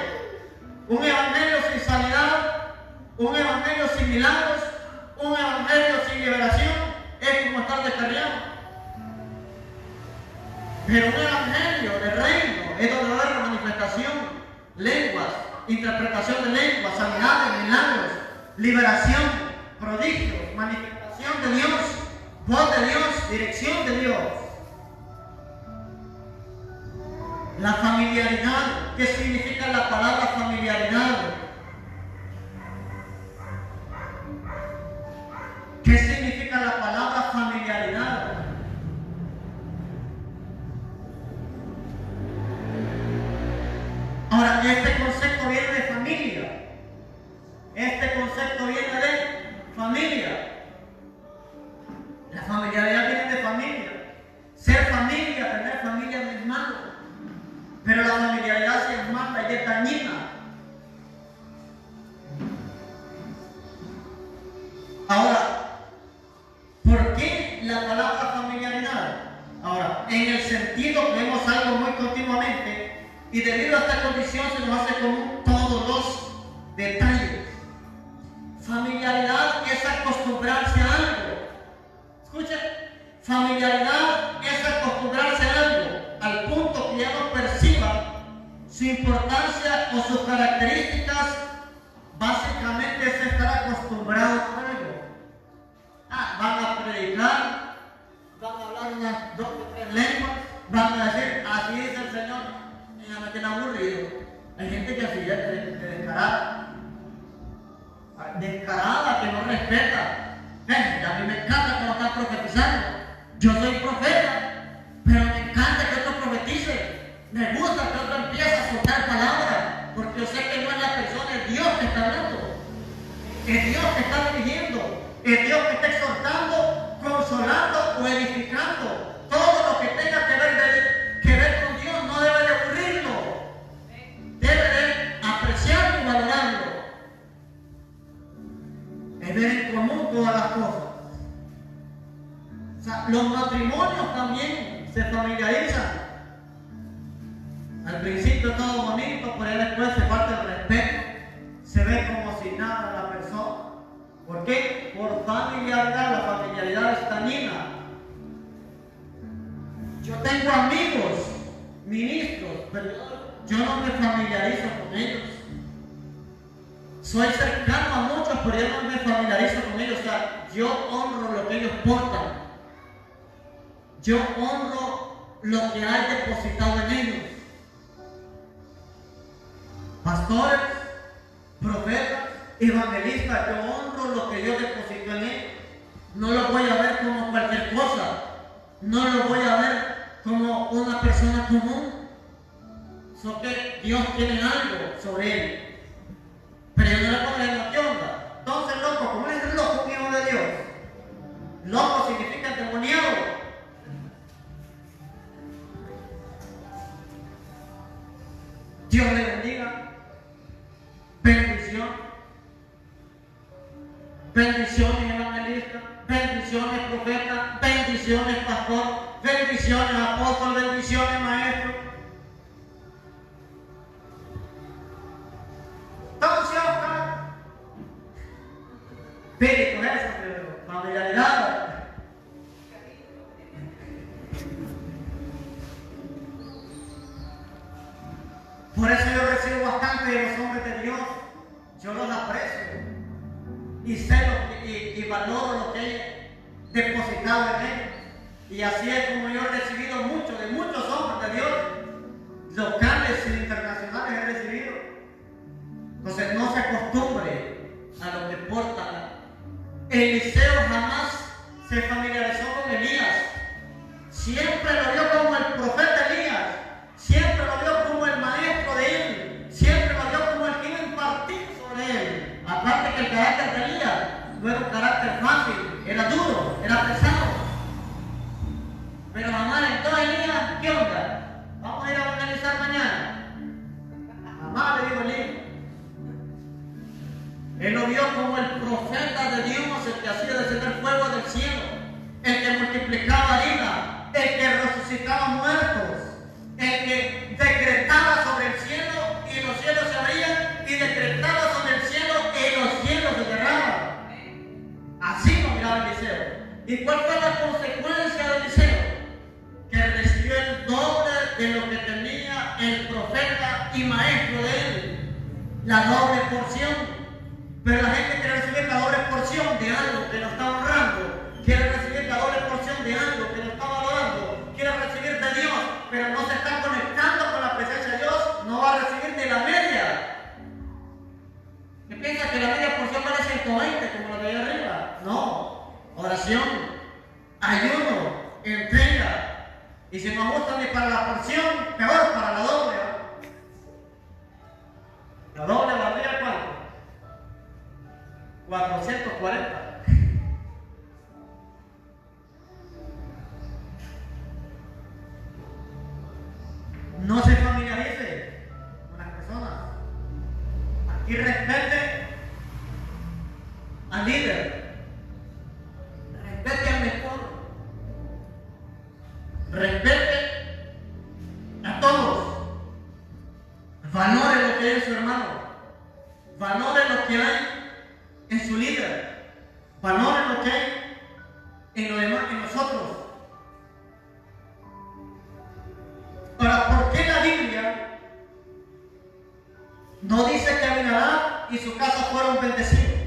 Un evangelio sin sanidad, un evangelio sin milagros, un evangelio sin liberación es como estar descarriado. Pero un evangelio de reino es donde va a haber manifestación, lenguas, interpretación de lenguas, sanidades, milagros, liberación, prodigios, manifestación de Dios, voz de Dios, dirección de Dios. La familiaridad. ¿Qué significa la palabra familiaridad? ¿Qué significa la palabra familiaridad? Ahora, este concepto viene de familia. Este concepto viene de familia. La familiaridad viene de familia. Ser familia, tener familia no es malo. Pero la familiaridad sí es mala y es dañina. Ahora, ¿por qué la palabra familiaridad? Ahora, en el sentido que vemos algo muy continuamente, y debido a esta condición se nos hace común todos los detalles. Familiaridad es acostumbrarse a algo. Escuchen, familiaridad es acostumbrarse a algo, al punto que ya no perciba su importancia o sus características. Básicamente es estar acostumbrado a algo. Van a predicar, van a hablar unas 2 o 3 lenguas, van a decir, así dice el Señor, y ya me tiene aburrido. Hay gente que así ya es descarada, que no respeta respeta. A mí me encanta cuando están profetizando. Yo soy profeta, pero me encanta que otro profetice. Me gusta que otro empiece a soltar palabras, porque yo sé que no es la persona, es Dios que está hablando. Es Dios que está dirigiendo. Es Dios que está exhortando, consolando o edificando. Todo lo que tenga que ver con Dios no debe de aburrirlo. Debe de apreciarlo y valorarlo. Es ver en común todas las cosas. O sea, los matrimonios también se familiarizan. Al principio todo bonito, pero después se falta el respeto. Se ve como si nada a la persona. ¿Por qué? Por familiaridad. La familiaridad es dañina. Yo tengo amigos, ministros, pero yo no me familiarizo con ellos. Soy cercano a muchos, pero yo no me familiarizo con ellos. O sea, yo honro lo que ellos portan. Yo honro lo que hay depositado en ellos. Pastores, profetas, evangelistas, yo honro lo que Dios depositó en ellos. No lo voy a ver como cualquier cosa. No lo voy a ver como una persona común. Solo que Dios tiene algo sobre él. Pero yo no le pongo en la ¿qué onda? Entonces, loco, ¿cómo es el loco, hijo de Dios? Loco significa endemoniado. Dios le bendiga. Bendición. Bendiciones, evangelista. Bendiciones, profeta. Bendiciones, pastor. Bendiciones, apóstol. Bendiciones, maestro. Entonces, espíritu eso, pero familiaridad. Por eso yo recibo bastante de los hombres de Dios. Yo los aprecio y sé y valoro lo que he depositado en ellos. Y así es como yo he recibido mucho de muchos hombres de Dios, locales e internacionales he recibido. Entonces no se acostumbre a lo que portan. Eliseo jamás se familiarizó con Elías. Siempre lo vio como el profeta Elías. Siempre lo vio como el maestro de él. Siempre lo vio como el que iba a impartir sobre él. Aparte que el carácter de Elías no era un carácter fácil, era duro, era pesado. Pero jamás entonces Elías, ¿qué onda? Vamos a ir a organizar mañana. Jamás le dijo Elías. Él lo vio como el profeta de Dios, el que hacía descender fuego del cielo, el que multiplicaba harina, el que resucitaba muertos, el que decretaba sobre el cielo y los cielos se abrían, y decretaba sobre el cielo y los cielos se cerraban. Así lo miraba Eliseo. ¿Y cuál fue la consecuencia de Eliseo? Que recibió el doble de lo que tenía el profeta y maestro de él, la doble porción. Pero la gente quiere recibir la doble porción de algo que no está honrando, quiere recibir la doble porción de algo que no está valorando, quiere recibir de Dios, pero no se está conectando con la presencia de Dios, no va a recibir ni la media. ¿Qué piensa que la media porción vale 120 como la de ahí arriba? No, oración, ayuno, entrega. Y si no gusta ni para la porción, peor para la doble. La doble valdría ¿cuánto? 440. No se familiarice con las personas. Aquí respete al líder, respete al mejor, respete a todos, valore lo que es su hermano, valore lo que hay en su líder, valore lo que hay en lo demás, en nosotros. Ahora, ¿por qué la Biblia no dice que Abinadab y su casa fueron bendecidos?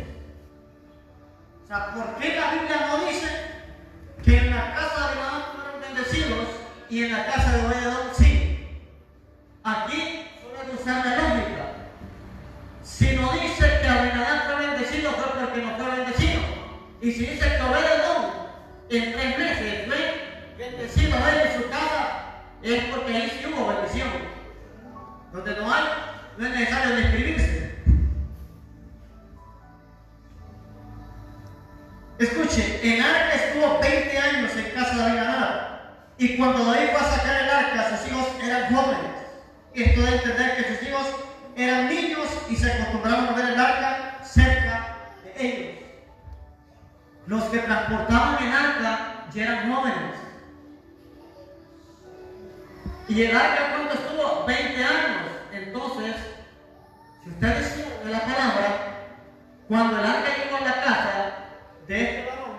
O sea, ¿por qué la Biblia no dice que en la casa de Abinadab fueron bendecidos y en la casa de Obed-Edom sí? Aquí solo hay que usar la lógica. Si no dice que Abinadab fue bendecido, fue porque no fue bendecido. Y si dice que Obed-Edom en 3 meses fue bendecido a él en su casa, es porque ahí sí hubo bendición. Donde no hay, no es necesario describirse. Escuche, el arca estuvo 20 años en casa de Abinadab. Y cuando David fue a sacar el arca, sus hijos eran jóvenes. Esto de entender que sus hijos eran niños y se acostumbraron a ver el arca cerca de ellos. Los que transportaban el arca ya eran jóvenes. Y el arca, ¿cuánto estuvo? 20 años. Entonces, si ustedes siguen de la palabra, cuando el arca llegó a la casa de este varón,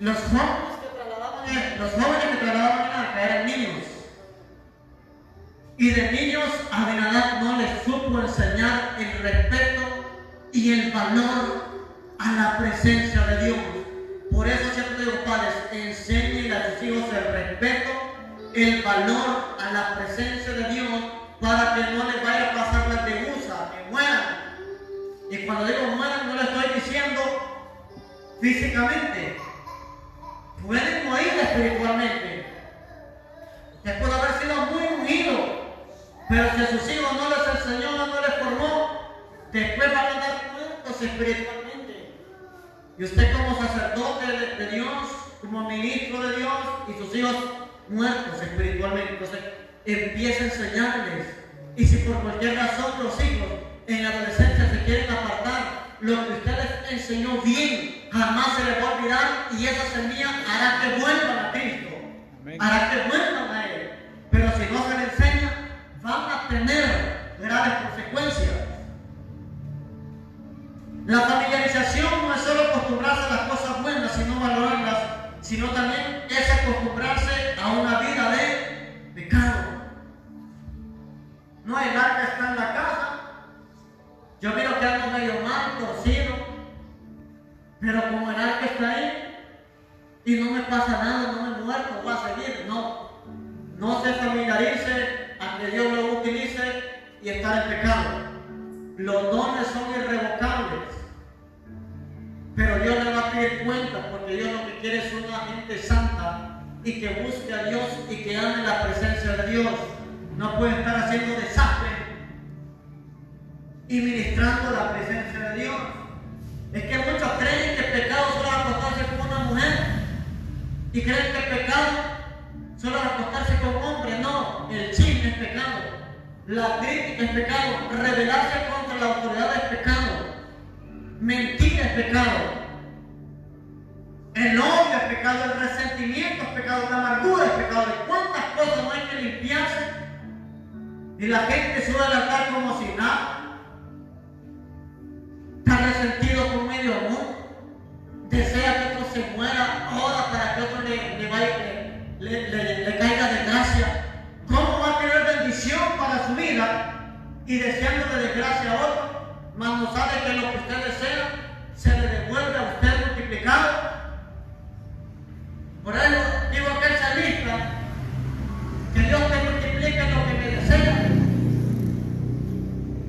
los jóvenes que trasladaban el arca eran niños. Y de niños Abinadab no les supo enseñar el respeto y el valor a la presencia de Dios. Por eso siempre digo, padres, enseñen a sus hijos el respeto, el valor a la presencia de Dios, para que no les vaya a pasar la tegusa, que mueran. Y cuando digo mueran, no le estoy diciendo físicamente. Pueden morir espiritualmente. Usted puede haber sido muy ungido, pero si a sus hijos no les enseñó, no les formó, después van a andar muertos espiritualmente. Y usted como sacerdote de Dios, como ministro de Dios, y sus hijos muertos espiritualmente. Entonces empieza a enseñarles. Y si por cualquier razón los hijos en la adolescencia se quieren apartar, lo que usted les enseñó bien jamás se les va a olvidar, y esa semilla hará que vuelvan a Cristo. Amén. Hará que vuelvan a Él. Pero si no se les enseña, van a tener graves consecuencias. La familiarización no es solo acostumbrarse a las cosas buenas, sino valorarlas, sino también es acostumbrarse a una vida de pecado. No, el arca está en la casa. Yo miro que ando medio mal, torcido, pero como el arca está ahí y no me pasa nada, no me muerto, voy a seguir. No se familiarice a que Dios lo utilice y estar en pecado. Los dones son irrevocables, pero Dios le va a pedir cuenta, porque Dios lo que quiere es una gente santa y que busque a Dios y que ame la presencia de Dios. No puede estar haciendo desastre y ministrando la presencia de Dios. Es que muchos creen que el pecado solo es acostarse con una mujer, y creen que el pecado solo es acostarse con hombres. No, el chisme es pecado, la crítica es pecado, rebelarse contra la autoridad es pecado, mentir es pecado, el odio es pecado, el resentimiento es pecado, la amargura es pecado. ¿De cuántas cosas no hay que limpiarse? Y la gente sube al altar como si nada. Está resentido con medio mundo, desea que otro se muera, ora para que otro le caiga desgracia. ¿Cómo va a tener bendición para su vida y deseándole desgracia a otro? Mas no sabe que lo que usted desea se le devuelve a usted multiplicado. Por eso digo a aquel salmista, que Dios te multiplique lo que me desea.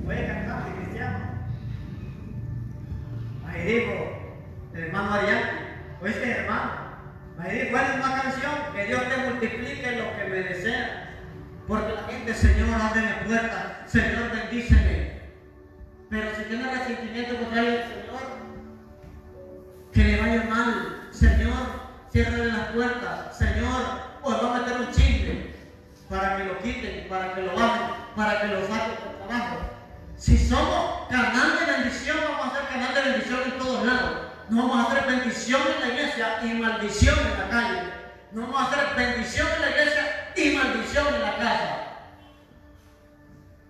Voy a cantar, cristiano. Ahí dijo el hermano Ariane, ¿oíste, hermano? Ahí dijo, ¿cuál es una canción? Que Dios te multiplique lo que me desea. Porque la gente, Señor, abre la puerta, Señor, bendíceme. Pero si tiene resentimiento contra el Señor, que le vaya mal, Señor, ciérrale las puertas, Señor, os va a meter un chisme para que lo quiten, para que lo bajen, para que lo saquen del trabajo. Si somos canal de bendición, vamos a ser canal de bendición en todos lados. No vamos a hacer bendición en la iglesia y maldición en la calle. No vamos a hacer bendición en la iglesia y maldición en la casa.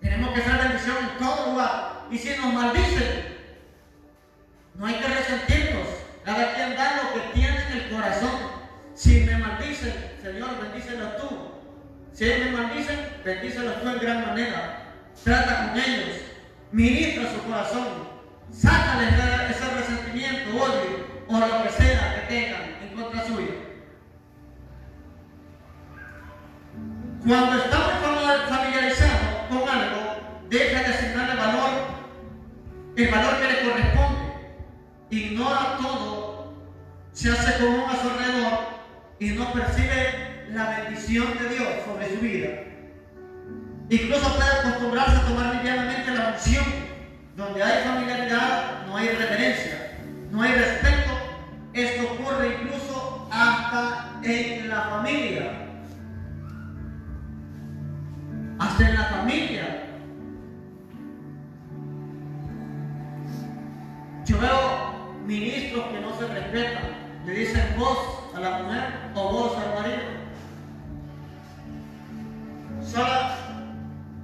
Tenemos que hacer bendición en todo lugar. Y si nos maldicen, no hay que resentirnos. Cada quien da lo que tiene en el corazón. Si me maldicen, Señor, bendícelo tú. Si ellos me maldicen, bendícelo tú en gran manera. Trata con ellos, ministra su corazón, sácales ese resentimiento, odio o lo que sea que tengan en contra suya. Cuando estamos familiarizados con algo, deja de asignarle valor, el valor que le corresponde. ignora todo, se hace común a su alrededor y no percibe la bendición de Dios sobre su vida. Incluso puede acostumbrarse a tomar livianamente la unción. Donde hay familiaridad, no hay reverencia, no hay respeto. Esto ocurre incluso hasta en la familia. Hasta en la familia. Yo veo ministros que no se respetan. Le dicen vos a la mujer o vos al marido. Solo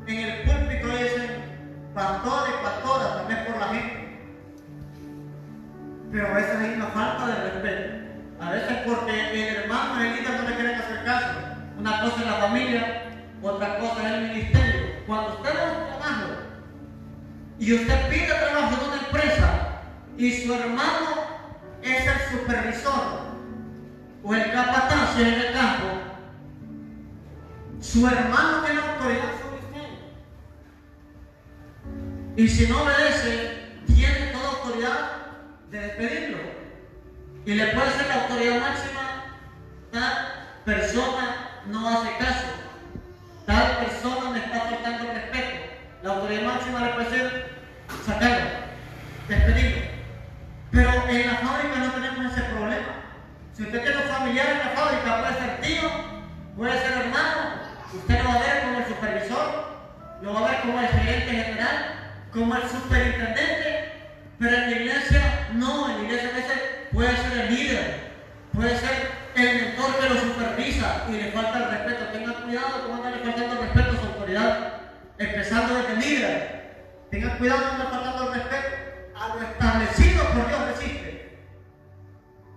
en el púlpito dicen pastor y pastora, también por la gente. Pero a veces hay una falta de respeto. A veces porque el hermano y el líder no le quieren hacer caso. Una cosa es la familia, otra cosa es el ministerio. Cuando usted va a un trabajo y usted pide trabajo en una empresa y su hermano es el supervisor o el capataz en el campo, su hermano tiene autoridad sobre usted. Y si no obedece, tiene toda autoridad de despedirlo. Y le puede ser la autoridad máxima: tal persona no hace caso, tal persona me está faltando el respeto. La autoridad máxima le puede ser sacarlo, despedirlo. Pero en la fábrica no tenemos ese problema. Si usted tiene un familiar en la fábrica, puede ser tío, puede ser hermano, usted lo va a ver como el supervisor, lo va a ver como el gerente general, como el superintendente. Pero en la iglesia no, en la iglesia a veces puede ser el líder, puede ser el mentor que lo supervisa y le falta el respeto. Tengan cuidado con andarle faltando el respeto a su autoridad, empezando desde el líder. Tengan cuidado con andar faltando el respeto a lo establecido por Dios. Resiste.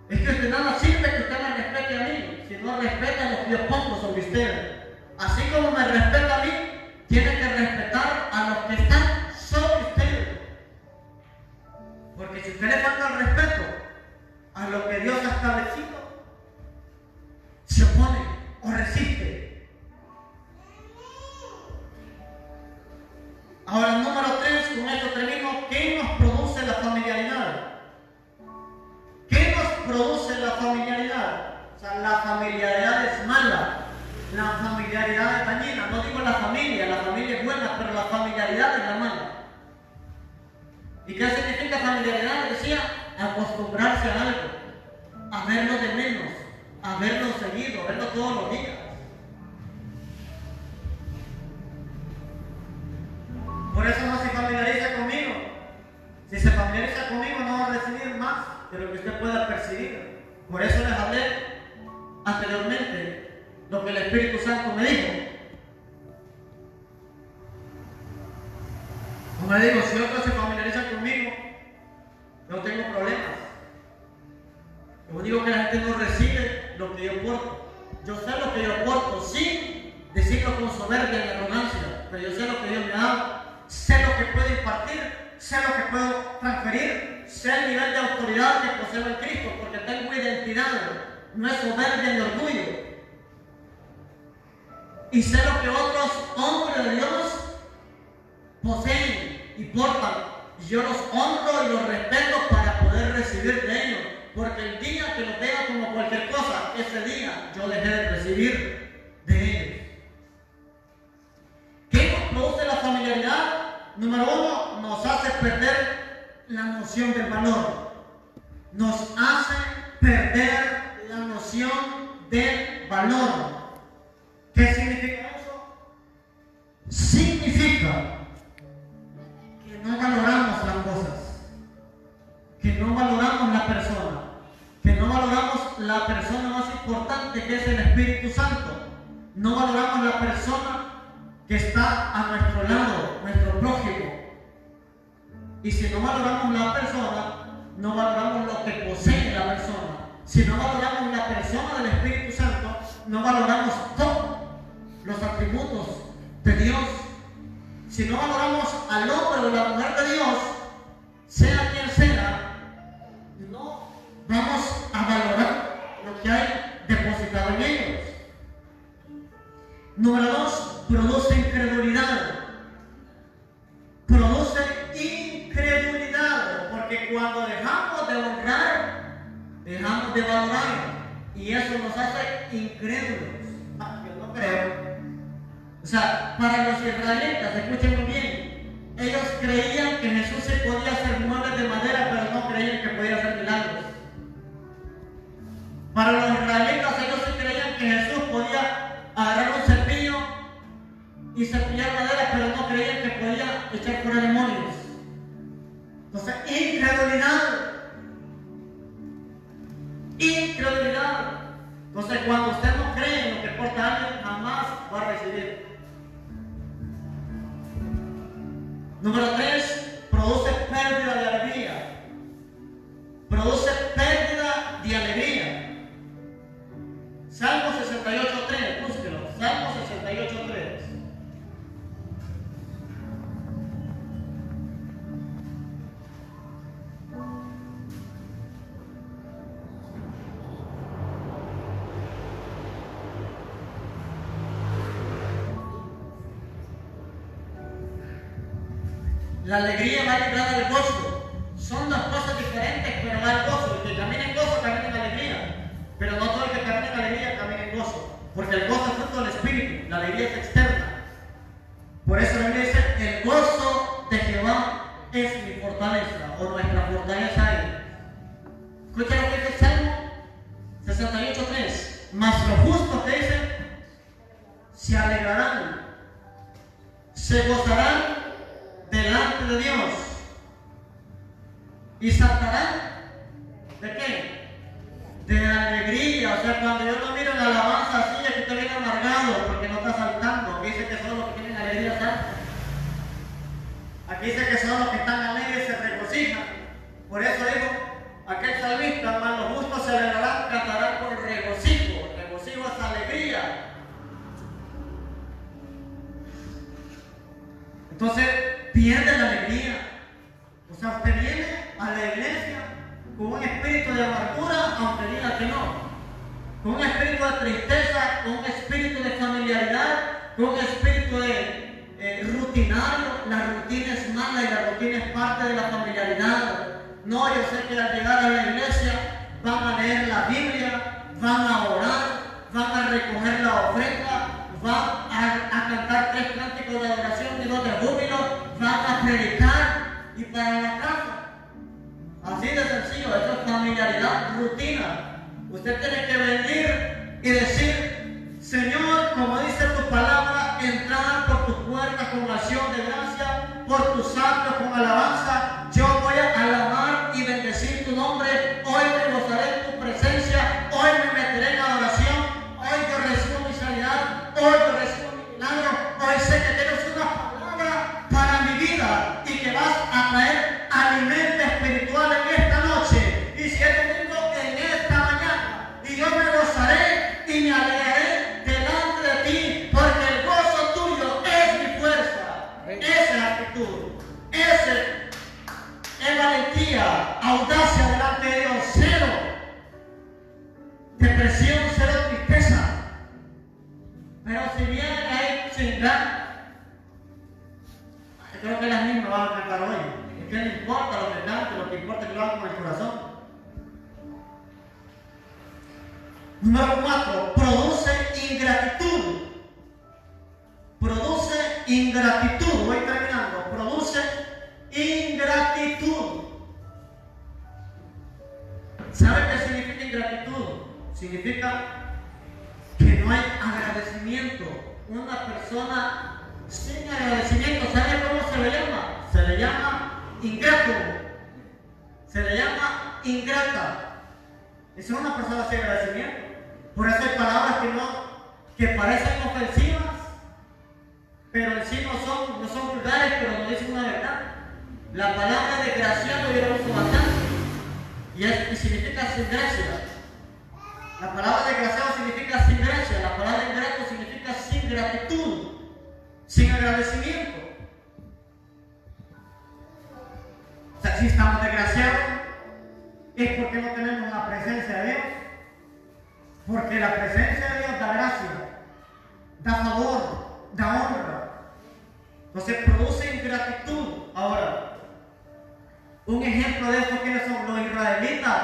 Es que usted nada sirve que usted me respete a mí, si no respeta lo que yo pongo sobre usted. Así como me respeta a mí, tiene que respetar a los que están sobre usted. Porque si usted le falta el respeto a lo que Dios ha establecido, se opone o resiste. Ahora, número 3, con esto termino. ¿Qué nos produce la familiaridad? ¿Qué nos produce la familiaridad? O sea, la familiaridad es mala, la familiaridad es dañina. No digo la familia es buena, pero la familiaridad es la mala. ¿Y qué significa familiaridad? Decía, acostumbrarse a algo, a verlo de menos, a verlo seguido, a verlo todos los días. Por eso no se familiariza conmigo. Si se familiariza conmigo, no va a recibir más de lo que usted pueda percibir. Por eso les hablé anteriormente lo que el Espíritu Santo me dijo. Como le digo, si otros se familiarizan conmigo, no tengo problemas. Yo digo que la gente no recibe lo que yo porto. Yo sé lo que yo porto, sin decirlo con soberbia y arrogancia, pero yo sé lo que Dios me ha dado, sé lo que puedo impartir, sé lo que puedo transferir, sé el nivel de autoridad que poseo en Cristo, porque tengo identidad, no es soberbia ni orgullo. Y sé lo que otros hombres de Dios poseen y portan. Y yo los honro y los respeto para poder recibir de ellos. Porque el día que los vea como cualquier cosa, ese día yo dejé de recibir de ellos. ¿Qué nos produce la familiaridad? Número 1, nos hace perder la noción del valor. Nos hace perder la noción del valor. ¿Qué significa eso? Significa que no valoramos las cosas, que no valoramos la persona, que no valoramos la persona más importante, que es el Espíritu Santo. No valoramos la persona que está a nuestro lado, nuestro prójimo. Y si no valoramos la persona, no valoramos lo que posee la persona. Si no valoramos la persona del Espíritu Santo, no valoramos todos los atributos de Dios. Si no valoramos al hombre o la mujer de Dios, sea quien sea, no vamos a valorar lo que hay depositado en ellos. Número 2, produce incredulidad. Produce incredulidad, porque cuando dejamos de de honrar, dejamos de valorar. Y eso nos hace incrédulos. Yo no creo. O sea, para los israelitas, escuchen muy bien, ellos creían que Jesús se podía hacer muebles de madera, pero no creían que podía hacer milagros. Para los israelitas, ellos sí creían que Jesús podía agarrar un cepillo y cepillar madera, pero no creían que podía echar fuera demonios. Entonces, incredulidad. Incredulidad. Entonces, cuando usted no cree en lo que porta a alguien, jamás va a recibir. Número 3, produce pérdida de alegría. Produce pérdida de alegría. Salmo 68.3, búsquelo. Salmo 68.3. La alegría va ligada al gozo. Son dos cosas diferentes, pero va al gozo. El que camina en gozo, camina en alegría. Pero no todo el que camina en alegría, camina en gozo. Porque el gozo es fruto del Espíritu. La alegría es externa. Por eso la Biblia dice, el gozo de Jehová es mi fortaleza, o nuestra fortaleza es. Escucha lo que dice el Salmo 68.3. Mas los justos, que dicen, se alegrarán, se gozarán delante de Dios y saltarán ¿de qué? De alegría. O sea, cuando yo lo miro en la alabanza así, aquí te viene amargado porque no está saltando. Aquí dice que solo los que tienen alegría saltan. Aquí dice que solo los que están alegres se regocijan. Por eso digo, aquel salmista, mas los justos se alegrarán, cantarán con regocijo. Regocijo es alegría. Entonces, pierde la alegría. O sea, usted viene a la iglesia con un espíritu de amargura, aunque diga que no. Con un espíritu de tristeza, con un espíritu de familiaridad, con un espíritu de rutinario. La rutina es mala y la rutina es parte de la familiaridad. No, yo sé que al llegar a la iglesia van a leer la Biblia, van a orar, van a recoger la ofrenda, van a cantar 3 cánticos de adoración y 2 de júbilo, van a predicar y para la casa. Así de sencillo, eso es familiaridad, rutina. Usted tiene que venir y decir, Señor, como dice tu palabra, entrar por tus puertas con acción de gracia, por tus atrios con alabanza. Yo voy a alabar y bendecir tu nombre. Hoy me gozaré en tu presencia, hoy me meteré en adoración, hoy yo recibo mi sanidad, hoy yo recibo mi milagro, hoy sé que tienes una palabra para mi vida y que vas a traer alimento espiritual en esta noche. Y si es domingo, en esta mañana, y yo me gozaré y me alegraré delante de ti, porque el gozo tuyo es mi fuerza. Esa es la actitud, esa es valentía, audacia delante de Dios. Cero depresión, cero tristeza. Pero si viene ahí sin ganas, creo que las mismas van a cantar hoy. Es que no importa lo que cante, lo que importa es que lo hagan con el corazón. Número 4, produce ingratitud. Produce ingratitud. Voy terminando. Produce ingratitud. ¿Sabe qué significa ingratitud? Significa que no hay agradecimiento. Una persona sin agradecimiento, ¿sabe cómo se le llama? Se le llama ingrato. Se le llama ingrata. Esa es una persona sin agradecimiento. Por eso hay palabras que parecen ofensivas, pero en sí no son vulgares, pero no dicen una verdad. La palabra desgraciado yo la uso bastante y significa sin gracia. La palabra desgraciado significa sin gracia. La palabra ingrato significa sin gratitud, sin agradecimiento. O sea, si estamos desgraciados es porque no tenemos la presencia de Dios. Porque la presencia de Dios da gracia, da favor, da honra. Entonces produce ingratitud. Ahora, un ejemplo de esto, ¿quiénes son los israelitas,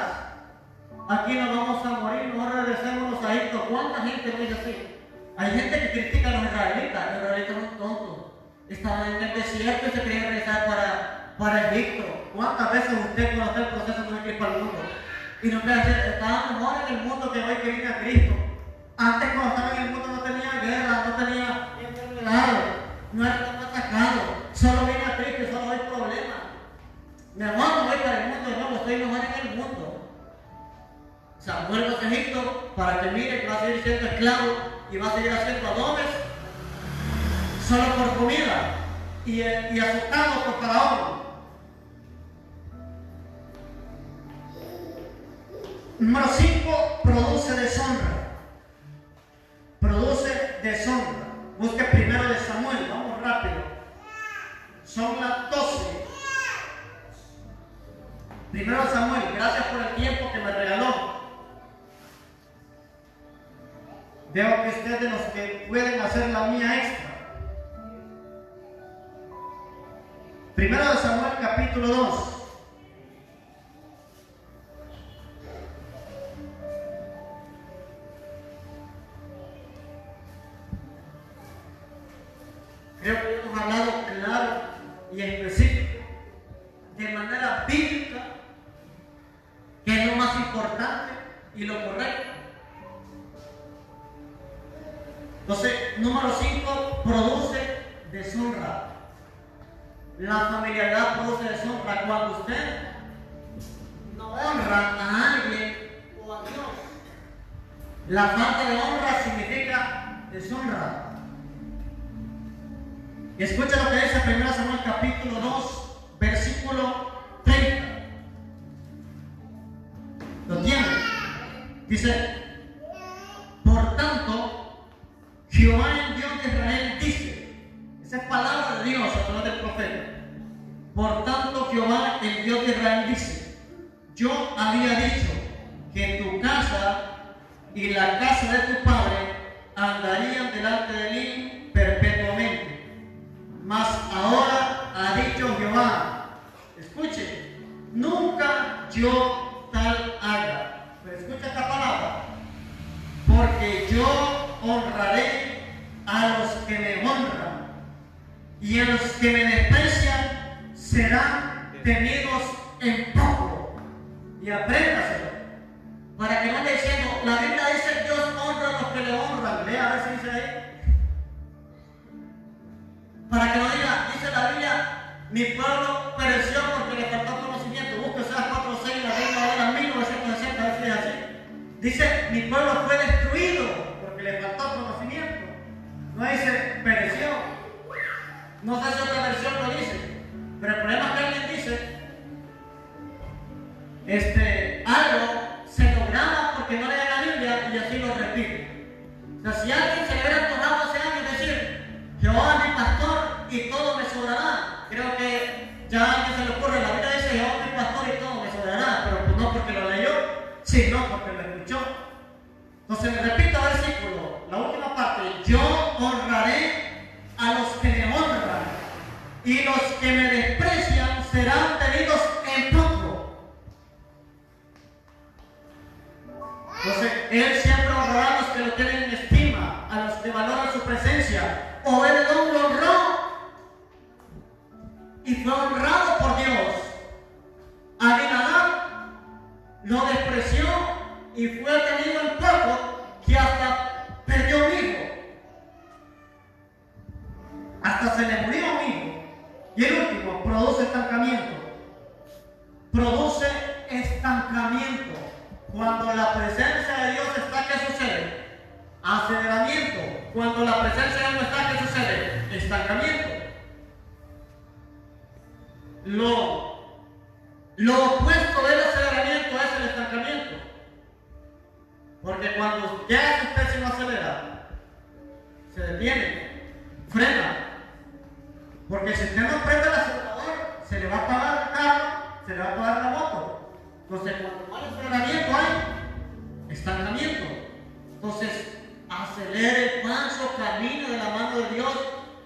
aquí nos vamos a morir, no regresémonos a Egipto. ¿Cuánta gente lo dice así? Hay gente que critica a los israelitas son tontos. Estaban en el desierto y se querían regresar para Egipto. ¿Cuántas veces usted conoce el proceso de ir para el mundo? Y no puede decir, estaban mejor en el mundo que hoy que viene a Cristo. Antes cuando estaban en el mundo no tenía guerra, no tenía enfermedades, no estaban atacados, solo viene a Cristo y solo hay problemas. Mejor no voy para el mundo de nuevo, estoy mejor en el mundo. O sea, vuelvo a Egipto para que mire que va a seguir siendo esclavo y va a seguir haciendo adomes solo por comida y azotado por faraón. Número 5, produce deshonra. Produce deshonra. Busque primero de Samuel, vamos rápido. Son las 12. Primero de Samuel, gracias por el tiempo que me regaló. Veo que usted es de los que pueden hacer la mía extra. Primero de Samuel, capítulo 2. Creo que hemos hablado claro y específico, de manera bíblica, que es lo más importante y lo correcto. Entonces, número 5, produce deshonra. La familiaridad produce deshonra cuando usted no honra a alguien o a Dios. La falta de honra significa deshonra. Y escucha lo que dice 1 Samuel capítulo 2, versículo 30. ¿Lo tiene? Dice, por tanto, Jehová el Dios de Israel dice, esa es palabra de Dios a través del profeta. Por tanto, Jehová el Dios de Israel dice, yo había dicho que tu casa y la casa de tu padre andarían delante de mí perpetuamente. Mas ahora ha dicho Jehová, escuche, nunca yo tal haga. Pero escucha esta palabra, porque yo honraré a los que me honran, y a los que me desprecian serán tenidos en poco. Y apréndaselo, para que no esté diciendo, la Biblia dice Dios honra a los que le honran. Lea a ver si dice ahí. Para que no diga, dice la Biblia, mi pueblo pereció porque le faltó conocimiento. Busca Oseas 4:6, la Biblia de la 1960, a ver si es así. Dice, mi pueblo fue destruido porque le faltó conocimiento. No dice, pereció. No sé si otra versión lo dice, pero el problema es que alguien dice, algo se lo graba porque no lee la Biblia y así lo repite. O sea, si alguien se le hubiera antojado hace años decir, Jehová es mi pastor y todo me sobrará, creo que ya a alguien se le ocurre, la Biblia dice, Jehová es mi pastor y todo me sobrará, pero pues no porque lo leyó, sino porque lo escuchó. Entonces me repito el versículo, la última parte, yo honraré a los que me honran, y los que me desprecian serán tenidos en poco. Entonces, Él siempre honrará a los que lo tienen en estima, a los que valoran su presencia. Obed-edom lo honró y fue honrado por Dios. Abinadab lo despreció y fue tenido en poco, que hasta perdió un hijo. Hasta se le murió un hijo. Y el último, produce estancamiento. Produce estancamiento. Cuando la presencia de Dios está, ¿qué sucede? Aceleramiento. Cuando la presencia de Dios no está, ¿qué sucede? Estancamiento. Lo opuesto del aceleramiento es el estancamiento. Porque cuando ya usted se no acelera, se detiene, frena. Porque si usted no prende el acelerador, se le va a apagar el carro, se le va a apagar la moto. Entonces, cuando no hay frenamiento, hay estancamiento. Entonces, acelere el paso, camine de la mano de Dios,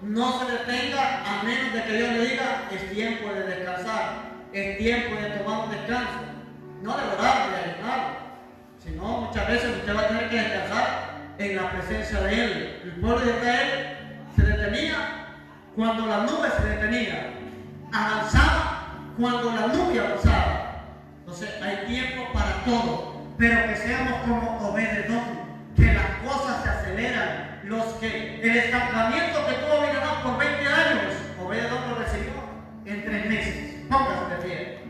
no se detenga a menos de que Dios le diga, es tiempo de descansar, es tiempo de tomar un descanso. no de orar, de ayunar, sino muchas veces usted va a tener que descansar en la presencia de Él. El pueblo de Israel se detenía cuando la nube se detenía, avanzaba cuando la nube avanzaba. Entonces hay tiempo para todo, pero que seamos como Obed-Edom, que las cosas se aceleran. El estancamiento que tuvo Abiram por 20 años, Obed-Edom lo recibió en 3 meses. Póngase de pie.